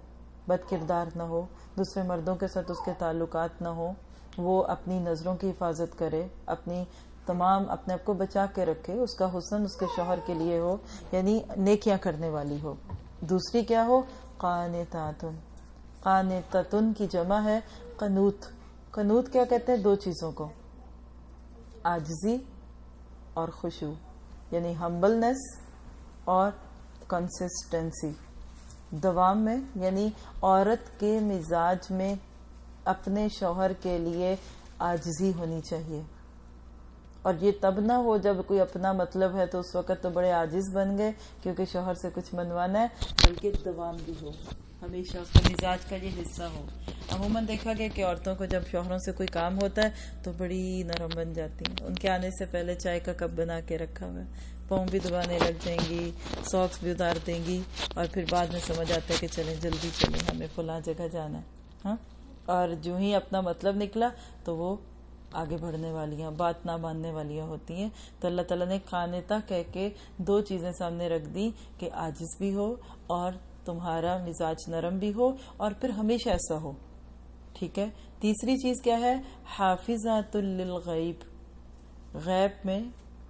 بد کردار نہ ہو, دوسرے مردوں کے ساتھ اس کے تعلقات نہ ہو, وہ اپنی نظروں کی حفاظت کرے, اپنے آپ کو بچا کے رکھے, اس کا حسن اس کے شوہر کے لیے ہو, یعنی نیکیاں کرنے والی ہو. دوسری کیا ہو؟ قانتاتن. قانتاتن کی جمع ہے قنوت. قنوت کیا کہتے ہیں؟ دو چیزوں کو, عاجزی اور خشوع, یعنی ہمبلنس اور کنسسٹنسی, دوام میں. یعنی عورت کے مزاج میں اپنے شوہر کے لیے عاجزی ہونی چاہیے. اور یہ تب نہ ہو جب کوئی اپنا مطلب ہے تو اس وقت تو بڑے عاجز بن گئے کیونکہ شوہر سے کچھ منوانا ہے, بلکہ دوام بھی ہو, ہمیشہ اس کے مزاج کا یہ حصہ ہو. عموماً دیکھا گیا کہ عورتوں کو جب شوہروں سے کوئی کام ہوتا ہے تو بڑی نرم بن جاتی ہیں. ان کے آنے سے پہلے چائے کا کپ بنا کے رکھا ہوا ہے, پاؤں بھی دبانے لگ جائیں گی, ساکس بھی اتار دیں گی, اور پھر بعد میں سمجھ آتا ہے کہ چلیں جلدی چلیں, ہمیں فلاں جگہ جانا ہے. ہاں, اور جو ہی اپنا مطلب نکلا تو وہ آگے بڑھنے والیاں, بات نہ ماننے والیاں ہوتی ہیں. تو اللہ تعالیٰ نے قانتہ کہہ کے دو چیزیں سامنے رکھ دی کہ عاجز بھی ہو اور تمہارا مزاج نرم بھی ہو, اور پھر ہمیشہ ایسا ہو. ٹھیک ہے. تیسری چیز کیا ہے؟ حافظات للغیب. غیب میں,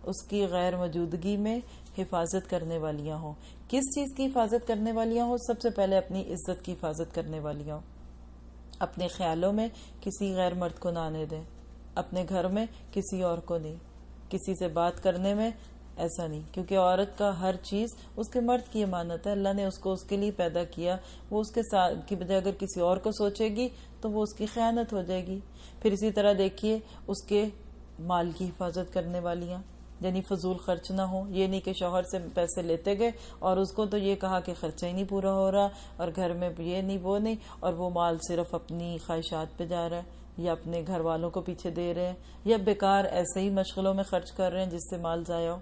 اس کی غیر موجودگی میں حفاظت کرنے والیاں ہوں. کس چیز کی حفاظت کرنے والیاں ہوں؟ سب سے پہلے اپنی عزت کی حفاظت کرنے والیاں ہوں. اپنے خیالوں میں کسی غیر مرد کو نہ آنے دیں, اپنے گھر میں کسی اور کو نہیں, کسی سے بات کرنے میں ایسا نہیں, کیونکہ عورت کا ہر چیز اس کے مرد کی امانت ہے. اللہ نے اس کو اس کے لیے پیدا کیا, وہ اس کے ساتھ کی بجائے اگر کسی اور کو سوچے گی تو وہ اس کی خیانت ہو جائے گی. پھر اسی طرح دیکھیے اس کے مال کی حفاظت کرنے والیاں, یعنی فضول خرچ نہ ہو. یہ نہیں کہ شوہر سے پیسے لیتے گئے اور اس کو تو یہ کہا کہ خرچہ ہی نہیں پورا ہو رہا, اور گھر میں یہ نہیں وہ نہیں, اور وہ مال صرف اپنی خواہشات پہ جا رہا ہے, یا اپنے گھر والوں کو پیچھے دے رہے ہیں, یا بیکار ایسے ہی مشغلوں میں خرچ کر رہے ہیں جس سے مال ضائع ہو.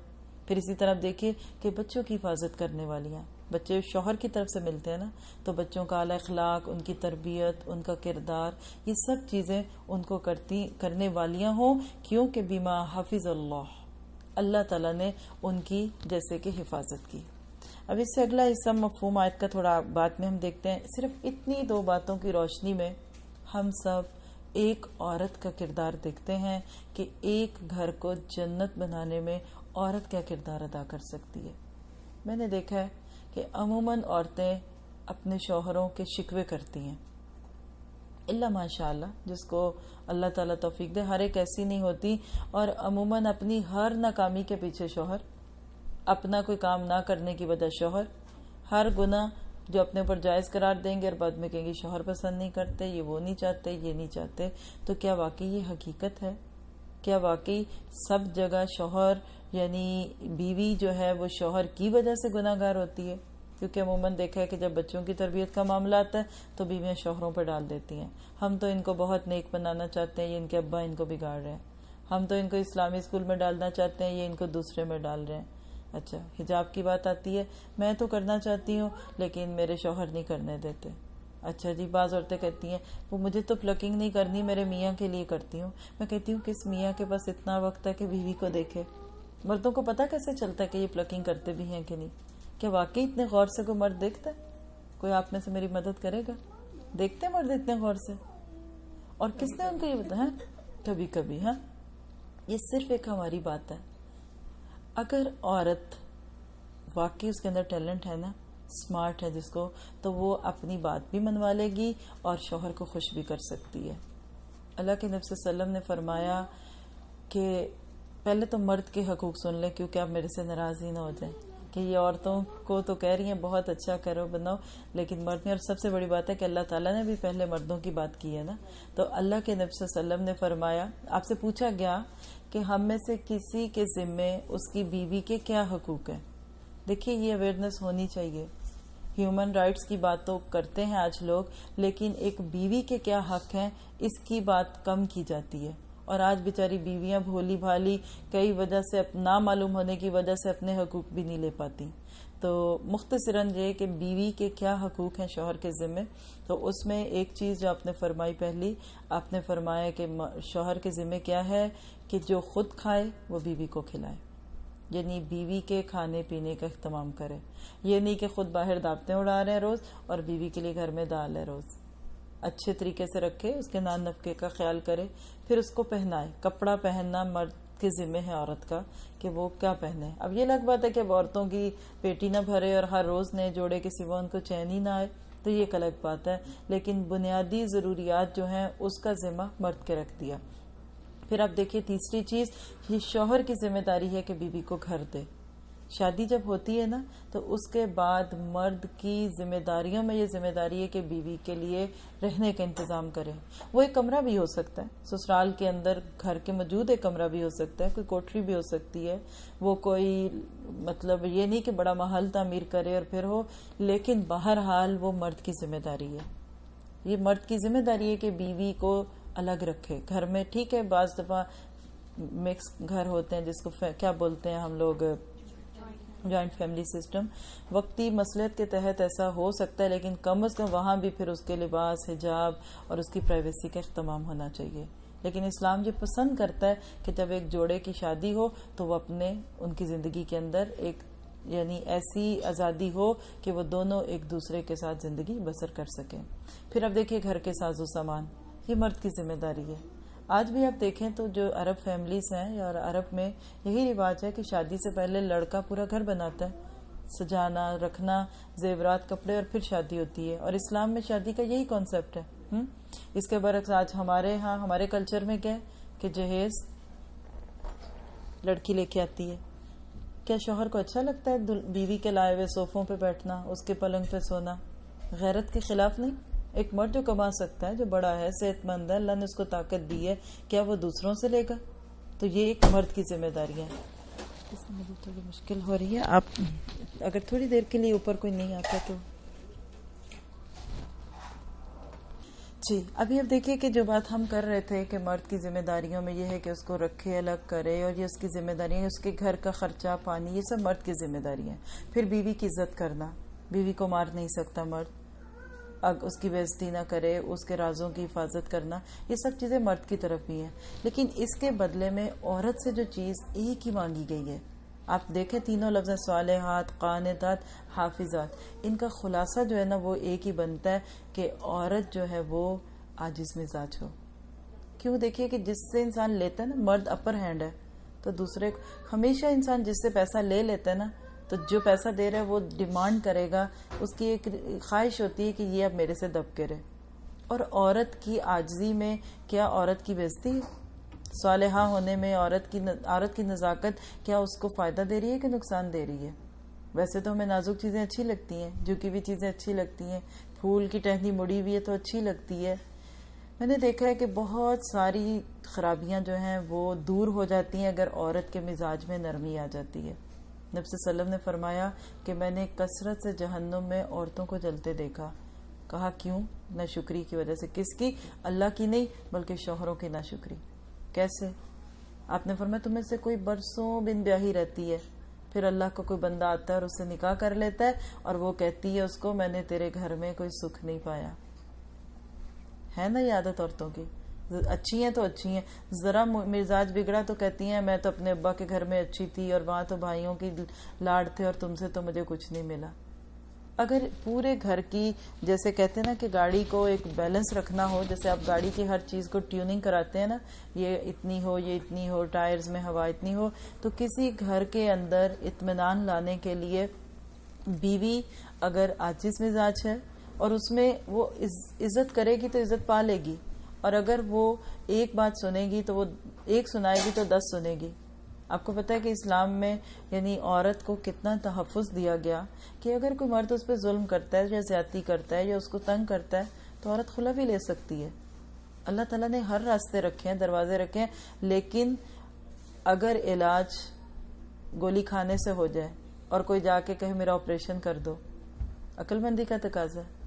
پھر اسی طرف دیکھیے کہ بچوں کی حفاظت کرنے والیاں, بچے شوہر کی طرف سے ملتے ہیں نا, تو بچوں کا اعلی اخلاق, ان کی تربیت, ان کا کردار, یہ سب چیزیں ان کو کرنے والیاں ہوں. کیوں کہ بما حفظ اللہ, اللہ تعالیٰ نے ان کی جیسے کہ حفاظت کی. اب اس سے اگلا حصہ مفہوم آیت کا تھوڑا بعد میں ہم دیکھتے ہیں. صرف اتنی دو باتوں کی روشنی میں ہم سب ایک عورت کا کردار دیکھتے ہیں کہ ایک گھر کو جنت بنانے میں عورت کیا کردار ادا کر سکتی ہے. میں نے دیکھا ہے کہ عموماً عورتیں اپنے شوہروں کے شکوے کرتی ہیں اللہ ماشاء اللہ جس کو اللہ تعالیٰ توفیق دے، ہر ایک ایسی نہیں ہوتی، اور عموماً اپنی ہر ناکامی کے پیچھے شوہر، اپنا کوئی کام نہ کرنے کی وجہ شوہر، ہر گناہ جو اپنے اوپر جائز قرار دیں گے اور بعد میں کہیں گے شوہر پسند نہیں کرتے، یہ وہ نہیں چاہتے، یہ نہیں چاہتے. تو کیا واقعی یہ حقیقت ہے؟ کیا واقعی سب جگہ شوہر یعنی بیوی جو ہے وہ شوہر کی وجہ سے گناہ گار ہوتی ہے؟ کیونکہ عموماً دیکھا ہے کہ جب بچوں کی تربیت کا معاملہ آتا ہے تو بیویاں شوہروں پہ ڈال دیتی ہیں، ہم تو ان کو بہت نیک بنانا چاہتے ہیں، یہ ان کے ابا ان کو بگاڑ رہے ہیں، ہم تو ان کو اسلامی اسکول میں ڈالنا چاہتے ہیں، یہ ان کو دوسرے میں ڈال رہے ہیں. اچھا حجاب کی بات آتی ہے، میں تو کرنا چاہتی ہوں لیکن میرے شوہر نہیں کرنے دیتے. اچھا جی، بعض عورتیں کہتی ہیں وہ مجھے تو پلکنگ نہیں کرنی، میرے میاں کے لیے کرتی ہوں. میں کہتی ہوں کس میاں کے پاس اتنا وقت ہے کہ بیوی کو دیکھے؟ مردوں کو پتہ کیسے چلتا ہے کہ یہ پلکنگ کرتے بھی ہیں کہ نہیں؟ کیا واقعی اتنے غور سے کوئی مرد دیکھتا ہے؟ کوئی آپ میں سے میری مدد کرے گا؟ دیکھتے ہیں مرد اتنے غور سے؟ اور کس نے ان کو یہ بتایا؟ کبھی کبھی. ہاں یہ صرف ایک ہماری بات ہے. اگر عورت واقعی اس کے اندر ٹیلنٹ ہے نا، سمارٹ ہے جس کو، تو وہ اپنی بات بھی منوا لے گی اور شوہر کو خوش بھی کر سکتی ہے. اللہ کے نبی صلی اللہ علیہ وسلم نے فرمایا کہ پہلے تو مرد کے حقوق سن لیں، کیونکہ آپ میرے سے ناراض ہی نہ ہو جائیں کہ یہ عورتوں کو تو کہہ رہی ہیں بہت اچھا کرو بناؤ، لیکن مرد میں. اور سب سے بڑی بات ہے کہ اللہ تعالیٰ نے بھی پہلے مردوں کی بات کی ہے نا. تو اللہ کے نبی صلی اللہ علیہ وسلم نے فرمایا، آپ سے پوچھا گیا کہ ہم میں سے کسی کے ذمے اس کی بیوی کے کیا حقوق ہیں. دیکھیے یہ اویئرنیس ہونی چاہیے. ہیومن رائٹس کی بات تو کرتے ہیں آج لوگ، لیکن ایک بیوی کے کیا حق ہیں اس کی بات کم کی جاتی ہے. اور آج بیچاری بیویاں بھولی بھالی کئی وجہ سے نہ معلوم ہونے کی وجہ سے اپنے حقوق بھی نہیں لے پاتی. تو مختصراً یہ کہ بیوی کے کیا حقوق ہیں شوہر کے ذمے، تو اس میں ایک چیز جو آپ نے فرمائی، پہلی آپ نے فرمایا کہ شوہر کے ذمے کیا ہے کہ جو خود کھائے وہ بیوی کو کھلائے، یعنی بیوی کے کھانے پینے کا اہتمام کرے. یہ نہیں کہ خود باہر دعوتیں اڑا رہے ہیں روز اور بیوی کے لیے گھر میں دال ہے روز. اچھے طریقے سے رکھے، اس کے نان نفقے کا خیال کرے، پھر اس کو پہنائے. کپڑا پہننا مرد کے ذمہ ہے عورت کا کہ وہ کیا پہنے. اب یہ الگ بات ہے کہ عورتوں کی پیٹی نہ بھرے اور ہر روز نئے جوڑے کے سوا ان کو چین ہی نہ آئے، تو یہ ایک الگ بات ہے، لیکن بنیادی ضروریات جو ہیں اس کا ذمہ مرد کے رکھ دیا. پھر آپ دیکھیے تیسری چیز، یہ شوہر کی ذمہ داری ہے کہ بیوی کو گھر دے. شادی جب ہوتی ہے نا تو اس کے بعد مرد کی ذمہ داریوں میں یہ ذمہ داری ہے کہ بیوی کے لیے رہنے کا انتظام کرے. وہ ایک کمرہ بھی ہو سکتا ہے سسرال کے اندر، گھر کے موجود ایک کمرہ بھی ہو سکتا ہے، کوئی کوٹری بھی ہو سکتی ہے، وہ کوئی مطلب یہ نہیں کہ بڑا محل تعمیر کرے اور پھر ہو، لیکن بہرحال وہ مرد کی ذمہ داری ہے. یہ مرد کی ذمہ داری ہے کہ بیوی کو الگ رکھے گھر میں. ٹھیک ہے بعض دفعہ مکس گھر ہوتے ہیں جس کو کیا بولتے ہیں ہم لوگ، جوائنٹ فیملی سسٹم، وقتی مصلحت کے تحت ایسا ہو سکتا ہے، لیکن کم از کم وہاں بھی پھر اس کے لباس، حجاب اور اس کی پرائیویسی کا اہتمام ہونا چاہیے. لیکن اسلام یہ پسند کرتا ہے کہ جب ایک جوڑے کی شادی ہو تو وہ اپنے ان کی زندگی کے اندر ایک یعنی ایسی آزادی ہو کہ وہ دونوں ایک دوسرے کے ساتھ زندگی بسر کر سکیں. پھر اب دیکھیں گھر کے ساز و سامان، یہ مرد کی ذمہ داری ہے. آج بھی آپ دیکھیں تو جو عرب فیملیز ہیں یا عرب میں یہی رواج ہے کہ شادی سے پہلے لڑکا پورا گھر بناتا ہے، سجانا، رکھنا، زیورات، کپڑے، اور پھر شادی ہوتی ہے. اور اسلام میں شادی کا یہی کانسیپٹ ہے. اس کے برعکس آج ہمارے کلچر میں کیا ہے کہ جہیز لڑکی لے کے آتی ہے. کیا شوہر کو اچھا لگتا ہے بیوی کے لائے ہوئے صوفوں پہ بیٹھنا، اس کے پلنگ پہ سونا؟ غیرت کے خلاف نہیں. ایک مرد جو کما سکتا ہے، جو بڑا ہے، صحت مند ہے، اللہ نے اس کو طاقت دی ہے، کیا وہ دوسروں سے لے گا؟ تو یہ ایک مرد کی ذمہ داری ہے. اس میں مجھے تھوڑی مشکل ہو رہی ہے، آپ اگر تھوڑی دیر کے لیے اوپر کوئی نہیں آتا تو جی. ابھی اب دیکھیے کہ جو بات ہم کر رہے تھے کہ مرد کی ذمہ داریوں میں یہ ہے کہ اس کو رکھے، الگ کرے، اور یہ اس کی ذمہ داری ہے، اس کے گھر کا خرچہ پانی، یہ سب مرد کی ذمہ داری ہے. پھر بیوی کی عزت کرنا، بیوی کو مار نہیں سکتا مرد، اس کی بے عزتی نہ کرے، اس کے رازوں کی حفاظت کرنا، یہ سب چیزیں مرد کی طرف بھی ہیں. لیکن اس کے بدلے میں عورت سے جو چیز ایک ہی مانگی گئی ہے، آپ دیکھیں تینوں لفظ صالحات، قانتات، حافظات، ان کا خلاصہ جو ہے نا وہ ایک ہی بنتا ہے کہ عورت جو ہے وہ عاجز مزاج ہو. کیوں؟ دیکھیے کہ جس سے انسان لیتا ہے نا، مرد اپر ہینڈ ہے، تو دوسرے ہمیشہ انسان جس سے پیسہ لے لیتا ہے نا، تو جو پیسہ دے رہا ہے وہ ڈیمانڈ کرے گا، اس کی ایک خواہش ہوتی ہے کہ یہ اب میرے سے دب کے رہے. اور عورت کی عاجزی میں کیا عورت کی بےزتی ہے؟ صالحہ ہونے میں عورت کی نزاکت کیا اس کو فائدہ دے رہی ہے کہ نقصان دے رہی ہے؟ ویسے تو ہمیں نازک چیزیں اچھی لگتی ہیں، جھکی ہوئی چیزیں اچھی لگتی ہیں، پھول کی ٹہنی مڑی ہوئی ہے تو اچھی لگتی ہے. میں نے دیکھا ہے کہ بہت ساری خرابیاں جو ہیں وہ دور ہو جاتی ہیں اگر عورت کے مزاج میں نرمی آ جاتی ہے. نبی صلی اللہ علیہ وسلم نے فرمایا کہ میں نے کثرت سے جہنم میں عورتوں کو جلتے دیکھا. کہا کیوں؟ ناشکری کی وجہ سے. کس کی؟ اللہ کی نہیں بلکہ شوہروں کی ناشکری. کیسے؟ آپ نے فرمایا تم میں سے کوئی برسوں بن بیاہی رہتی ہے، پھر اللہ کا کوئی بندہ آتا ہے اور اس سے نکاح کر لیتا ہے اور وہ کہتی ہے اس کو میں نے تیرے گھر میں کوئی سکھ نہیں پایا. ہے نا یہ عادت عورتوں کی؟ اچھی ہیں تو اچھی ہیں، ذرا مزاج بگڑا تو کہتی ہیں میں تو اپنے ابا کے گھر میں اچھی تھی اور وہاں تو بھائیوں کی لاڈ تھے اور تم سے تو مجھے کچھ نہیں ملا. اگر پورے گھر کی، جیسے کہتے ہیں نا کہ گاڑی کو ایک بیلنس رکھنا ہو، جیسے آپ گاڑی کی ہر چیز کو ٹیوننگ کراتے ہیں نا، یہ اتنی ہو، یہ اتنی ہو، ٹائرز میں ہوا اتنی ہو، تو کسی گھر کے اندر اطمینان لانے کے لیے بیوی اگر عاجز مزاج ہے اور اس میں وہ عزت کرے گی تو عزت پا لے گی، اور اگر وہ ایک بات سنے گی تو وہ ایک سنائے گی تو 10 سنے گی. آپ کو پتہ ہے کہ اسلام میں یعنی عورت کو کتنا تحفظ دیا گیا کہ اگر کوئی مرد اس پہ ظلم کرتا ہے یا زیادتی کرتا ہے یا اس کو تنگ کرتا ہے تو عورت خلا بھی لے سکتی ہے. اللہ تعالیٰ نے ہر راستے رکھے ہیں، دروازے رکھے ہیں، لیکن اگر علاج گولی کھانے سے ہو جائے اور کوئی جا کے کہے میرا آپریشن کر دو، عقل مندی کا تقاضا ہے،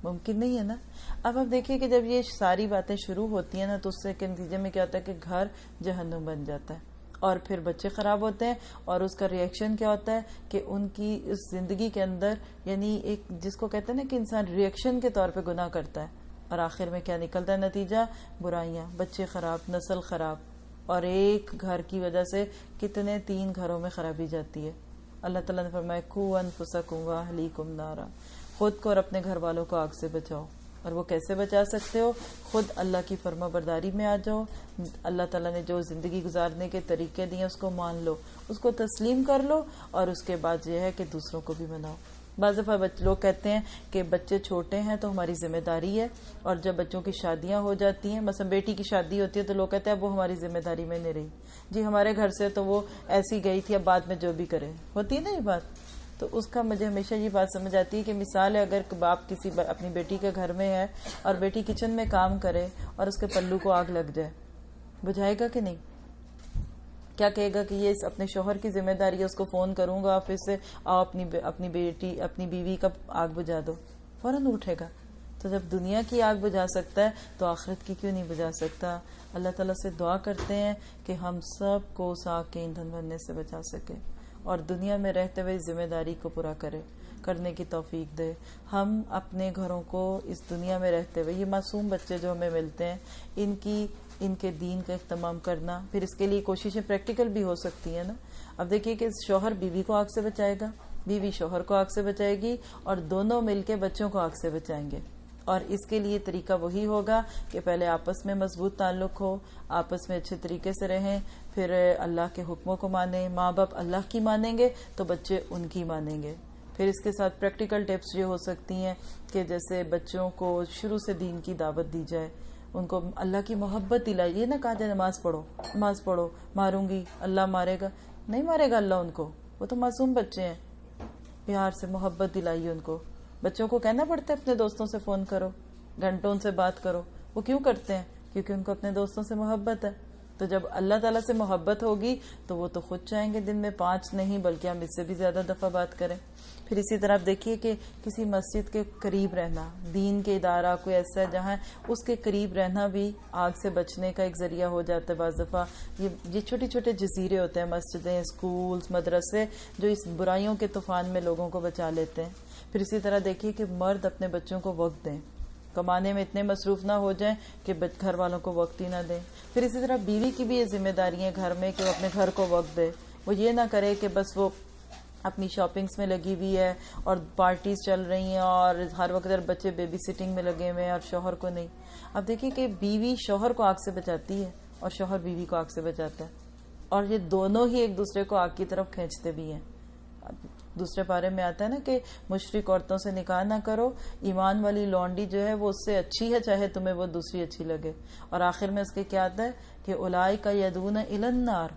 ممکن نہیں ہے نا. اب آپ دیکھیے کہ جب یہ ساری باتیں شروع ہوتی ہیں نا تو اس سے کے نتیجے میں کیا ہوتا ہے کہ گھر جہنم بن جاتا ہے اور پھر بچے خراب ہوتے ہیں، اور اس کا ریئیکشن کیا ہوتا ہے کہ ان کی اس زندگی کے اندر یعنی ایک جس کو کہتے ہیں نا کہ انسان ریئیکشن کے طور پہ گناہ کرتا ہے اور آخر میں کیا نکلتا ہے نتیجہ؟ برائیاں، بچے خراب، نسل خراب، اور ایک گھر کی وجہ سے کتنے 3 گھروں میں خرابی جاتی ہے. اللہ تعالیٰ نے فرمایا قوا انفسکم واہلیکم نارا، خود کو اور اپنے گھر والوں کو آگ سے بچاؤ. اور وہ کیسے بچا سکتے ہو؟ خود اللہ کی فرما برداری میں آ جاؤ، اللہ تعالیٰ نے جو زندگی گزارنے کے طریقے دیے اس کو مان لو، اس کو تسلیم کر لو، اور اس کے بعد یہ ہے کہ دوسروں کو بھی مناؤ. بعض دفعہ لوگ کہتے ہیں کہ بچے چھوٹے ہیں تو ہماری ذمہ داری ہے، اور جب بچوں کی شادیاں ہو جاتی ہیں، مثلا بیٹی کی شادی ہوتی ہے تو لوگ کہتے ہیں اب وہ ہماری ذمہ داری میں نہیں رہی، جی ہمارے گھر سے تو وہ ایسی گئی تھی اب بعد میں جو بھی کرے. ہوتی ہے نا یہ بات. تو اس کا مجھے ہمیشہ یہ بات سمجھ آتی ہے کہ مثال ہے اگر باپ کسی اپنی بیٹی کے گھر میں ہے اور بیٹی کچن میں کام کرے اور اس کے پلو کو آگ لگ جائے، بجھائے گا کہ نہیں؟ کیا کہے گا کہ یہ اپنے شوہر کی ذمہ داری ہے، اس کو فون کروں گا آفس سے، آؤ اپنی بیوی کا آگ بجھا دو، فوراً اٹھے گا. تو جب دنیا کی آگ بجھا سکتا ہے تو آخرت کی کیوں نہیں بجھا سکتا؟ اللہ تعالیٰ سے دعا کرتے ہیں کہ ہم سب کو اس آگ کے ایندھن بننے سے بچا سکے اور دنیا میں رہتے ہوئے ذمہ داری کو پورا کرنے کی توفیق دے. ہم اپنے گھروں کو اس دنیا میں رہتے ہوئے، یہ معصوم بچے جو ہمیں ملتے ہیں، ان کے دین کا اہتمام کرنا، پھر اس کے لیے کوششیں پریکٹیکل بھی ہو سکتی ہیں نا. اب دیکھیے کہ شوہر بیوی کو آگ سے بچائے گا، بیوی شوہر کو آگ سے بچائے گی، اور دونوں مل کے بچوں کو آگ سے بچائیں گے. اور اس کے لیے طریقہ وہی ہوگا کہ پہلے آپس میں مضبوط تعلق ہو، آپس میں اچھے طریقے سے رہیں، پھر اللہ کے حکموں کو مانیں. ماں باپ اللہ کی مانیں گے تو بچے ان کی مانیں گے. پھر اس کے ساتھ پریکٹیکل ٹپس یہ ہو سکتی ہیں کہ جیسے بچوں کو شروع سے دین کی دعوت دی جائے، ان کو اللہ کی محبت دلائی. یہ نہ کہا جائے نماز پڑھو، ماروں گی، اللہ مارے گا. نہیں مارے گا اللہ ان کو، وہ تو معصوم بچے ہیں. پیار سے محبت دلائیے ان کو. بچوں کو کہنا پڑتا ہے اپنے دوستوں سے فون کرو، گھنٹوں سے بات کرو. وہ کیوں کرتے ہیں؟ کیونکہ ان کو اپنے دوستوں سے محبت ہے. تو جب اللہ تعالیٰ سے محبت ہوگی تو وہ تو خود چاہیں گے دن میں 5 نہیں بلکہ ہم اس سے بھی زیادہ دفعہ بات کریں. پھر اسی طرح آپ دیکھیے کہ کسی مسجد کے قریب رہنا، دین کے ادارہ کوئی ایسا ہے جہاں اس کے قریب رہنا بھی آگ سے بچنے کا ایک ذریعہ ہو جاتا ہے. بعض دفعہ یہ چھوٹے چھوٹے جزیرے ہوتے ہیں، مسجدیں، اسکولز، مدرسے، جو اس برائیوں کے طوفان میں لوگوں کو بچا لیتے ہیں. پھر اسی طرح دیکھیے کہ مرد اپنے بچوں کو وقت دیں، کمانے میں اتنے مصروف نہ ہو جائیں کہ گھر والوں کو وقت ہی نہ دیں. پھر اسی طرح بیوی کی بھی یہ ذمہ داری ہے گھر میں کہ وہ اپنے گھر کو وقت دے. وہ یہ نہ کرے کہ بس وہ اپنی شاپنگز میں لگی ہوئی ہے اور پارٹیز چل رہی ہیں اور ہر وقت بچے بیبی سٹنگ میں لگے ہوئے ہیں اور شوہر کو نہیں. اب دیکھیے کہ بیوی شوہر کو آگ سے بچاتی ہے اور شوہر بیوی کو آگ سے بچاتا ہے، اور یہ دونوں ہی ایک دوسرے کو آگ کی طرف کھینچتے بھی ہیں. دوسرے پارے میں آتا ہے نا کہ مشرک عورتوں سے نکاح نہ کرو، ایمان والی لونڈی جو ہے وہ اس سے اچھی ہے چاہے تمہیں وہ دوسری اچھی لگے. اور آخر میں اس کے کیا آتا ہے کہ اولئک یدعون الی النار،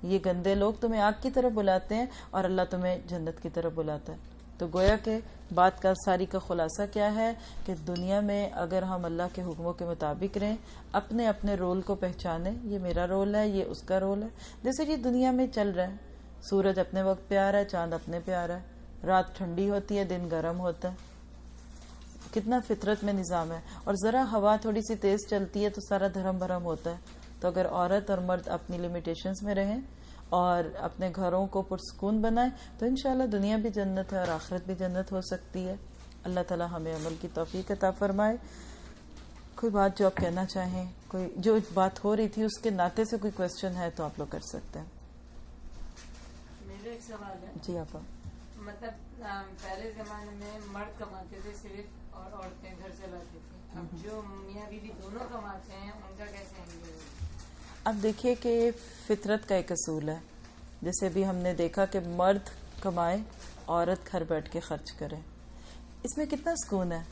یہ گندے لوگ تمہیں آگ کی طرف بلاتے ہیں اور اللہ تمہیں جنت کی طرف بلاتا ہے. تو گویا کہ بات کا ساری کا خلاصہ کیا ہے کہ دنیا میں اگر ہم اللہ کے حکموں کے مطابق رہیں، اپنے اپنے رول کو پہچانیں، یہ میرا رول ہے، یہ اس کا رول ہے. جیسے کہ دنیا میں چل رہا ہے، سورج اپنے وقت پہ آ رہا ہے، چاند اپنے پہ آ رہا ہے، رات ٹھنڈی ہوتی ہے، دن گرم ہوتا ہے. کتنا فطرت میں نظام ہے. اور ذرا ہوا تھوڑی سی تیز چلتی ہے تو سارا دھرم بھرم ہوتا ہے. تو اگر عورت اور مرد اپنی لمیٹیشنز میں رہیں اور اپنے گھروں کو پرسکون بنائیں تو انشاءاللہ دنیا بھی جنت ہے اور آخرت بھی جنت ہو سکتی ہے. اللہ تعالی ہمیں عمل کی توفیق عطا فرمائے. کوئی بات جو آپ کہنا چاہیں، کوئی جو بات ہو رہی تھی اس کے ناطے سے کوئی کوشچن ہے تو آپ لوگ کر سکتے ہیں. میرا ایک سوال ہے. جی آپا. مطلب پہلے زمانے میں مرد کماتے تھے صرف اور عورتیں گھر چلاتی تھیں. اب جو میاں بیوی دونوں کماتے ہیں ان کا کیسے ہینڈل ہوگا؟ اب دیکھیے کہ فطرت کا ایک اصول ہے. جیسے بھی ہم نے دیکھا کہ مرد کمائے، عورت گھر بیٹھ کے خرچ کرے. اس میں کتنا سکون ہے.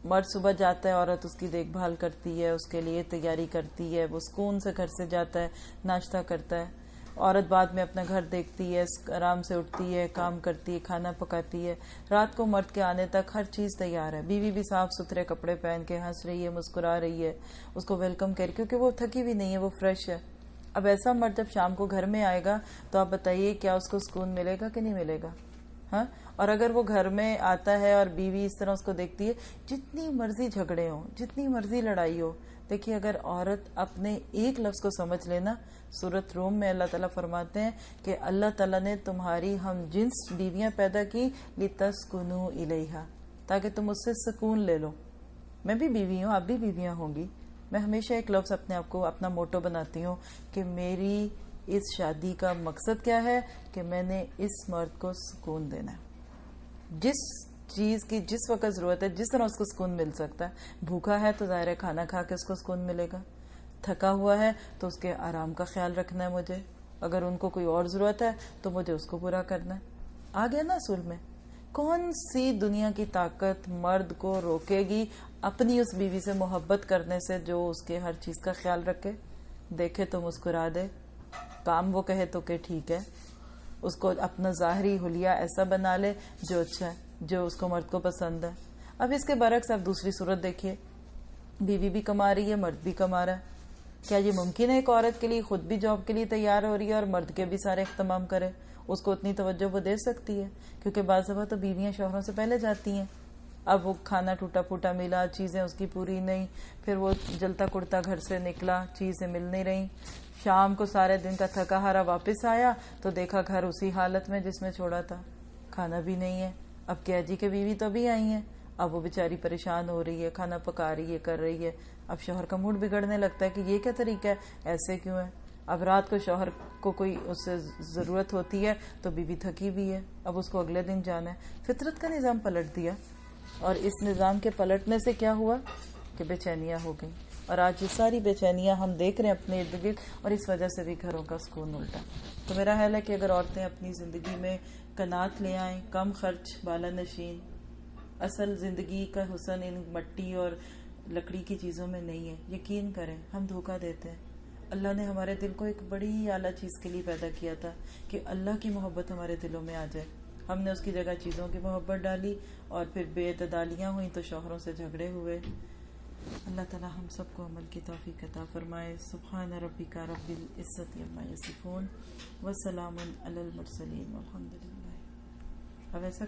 مرد صبح جاتا ہے، عورت اس کی دیکھ بھال کرتی ہے، اس کے لیے تیاری کرتی ہے، وہ سکون سے گھر سے جاتا ہے، ناشتہ کرتا ہے. عورت بعد میں اپنا گھر دیکھتی ہے، آرام سے اٹھتی ہے، کام کرتی ہے، کھانا پکاتی ہے. رات کو مرد کے آنے تک ہر چیز تیار ہے. بیوی بھی صاف ستھرے کپڑے پہن کے ہنس رہی ہے، مسکرا رہی ہے، اس کو ویلکم کر، کیونکہ وہ تھکی بھی نہیں ہے، وہ فریش ہے. اب ایسا مرد جب شام کو گھر میں آئے گا تو آپ بتائیے کیا اس کو سکون ملے گا کہ نہیں ملے گا؟ ہاں. اور اگر وہ گھر میں آتا ہے اور بیوی اس طرح اس کو دیکھتی ہے، جتنی مرضی جھگڑے ہوں، جتنی مرضی لڑائی ہو، دیکھیے اگر عورت اپنے ایک لفظ کو سمجھ لینا، سورۃ روم میں اللہ تعالیٰ فرماتے ہیں کہ اللہ تعالیٰ نے تمہاری ہم جنس بیویاں پیدا کی لِتَسْكُنُوا إِلَيْهَا، تاکہ تم اس سے سکون لے لو. میں بھی بیوی ہوں، آپ بھی بیویاں ہوں گی. میں ہمیشہ ایک لفظ اپنے آپ کو اپنا موٹو بناتی ہوں کہ میری اس شادی کا مقصد کیا ہے کہ میں نے اس مرد کو سکون دینا ہے. جس چیز کی جس وقت ضرورت ہے، جس طرح اس کو سکون مل سکتا ہے. بھوکا ہے تو ظاہر ہے کھانا کھا کے اس کو سکون ملے گا. تھکا ہوا ہے تو اس کے آرام کا خیال رکھنا ہے مجھے. اگر ان کو کوئی اور ضرورت ہے تو مجھے اس کو پورا کرنا ہے. آ گیا نا اصول میں. کون سی دنیا کی طاقت مرد کو روکے گی اپنی اس بیوی سے محبت کرنے سے جو اس کے ہر چیز کا خیال رکھے، دیکھے تو مسکرا دے، کام وہ کہے تو کہ ٹھیک ہے، اس کو اپنا ظاہری حلیہ ایسا بنا لے جو اچھا ہے، جو اس کو مرد کو پسند ہے. اب اس کے برعکس آپ دوسری صورت دیکھیے، بیوی بھی کما رہی ہے، مرد بھی کما رہا ہے. کیا یہ ممکن ہے ایک عورت کے لیے خود بھی جاب کے لیے تیار ہو رہی ہے اور مرد کے بھی سارے اہتمام کرے؟ اس کو اتنی توجہ وہ دے سکتی ہے؟ کیونکہ بعض دفعہ تو بیویاں شوہروں سے پہلے جاتی ہیں. اب وہ کھانا ٹوٹا پھوٹا ملا، چیزیں اس کی پوری نہیں، پھر وہ جلتا کڑتا گھر سے نکلا، چیزیں مل نہیں رہی. شام کو سارے دن کا تھکا ہارا واپس آیا تو دیکھا گھر اسی حالت میں جس میں چھوڑا تھا، کھانا بھی نہیں ہے. اب کیا جی کہ بیوی تو بھی آئی ہیں، اب وہ بیچاری پریشان ہو رہی ہے، کھانا پکا رہی ہے، کر رہی ہے. اب شوہر کا موڈ بگڑنے لگتا ہے کہ یہ کیا طریقہ ہے، ایسے کیوں ہے. اب رات کو شوہر کو کوئی اس سے ضرورت ہوتی ہے تو بیوی تھکی بھی ہے، اب اس کو اگلے دن جانا ہے. فطرت کا نظام پلٹ دیا، اور اس نظام کے پلٹنے سے کیا ہوا کہ بے چینیاں ہو گئیں. اور آج یہ ساری بے چینیاں ہم دیکھ رہے ہیں اپنے ارد گرد، اور اس وجہ سے بھی گھروں کا سکون الٹا. تو میرا خیال ہے کہ اگر عورتیں اپنی زندگی میں قناعت لے آئیں، کم خرچ، بالا نشین، اصل زندگی کا حسن ان مٹی اور لکڑی کی چیزوں میں نہیں ہے. یقین کریں ہم دھوکہ دیتے ہیں. اللہ نے ہمارے دل کو ایک بڑی اعلیٰ چیز کے لیے پیدا کیا تھا کہ اللہ کی محبت ہمارے دلوں میں آ جائے. ہم نے اس کی جگہ چیزوں کی محبت ڈالی اور پھر بے اعتدالیاں ہوئیں تو شوہروں سے جھگڑے ہوئے. اللہ تعالی ہم سب کو عمل کی توفیق عطا فرمائے. سبحان ربک رب العزت عما یصفون وسلام علی المرسلین والحمد للہ. اب ایسا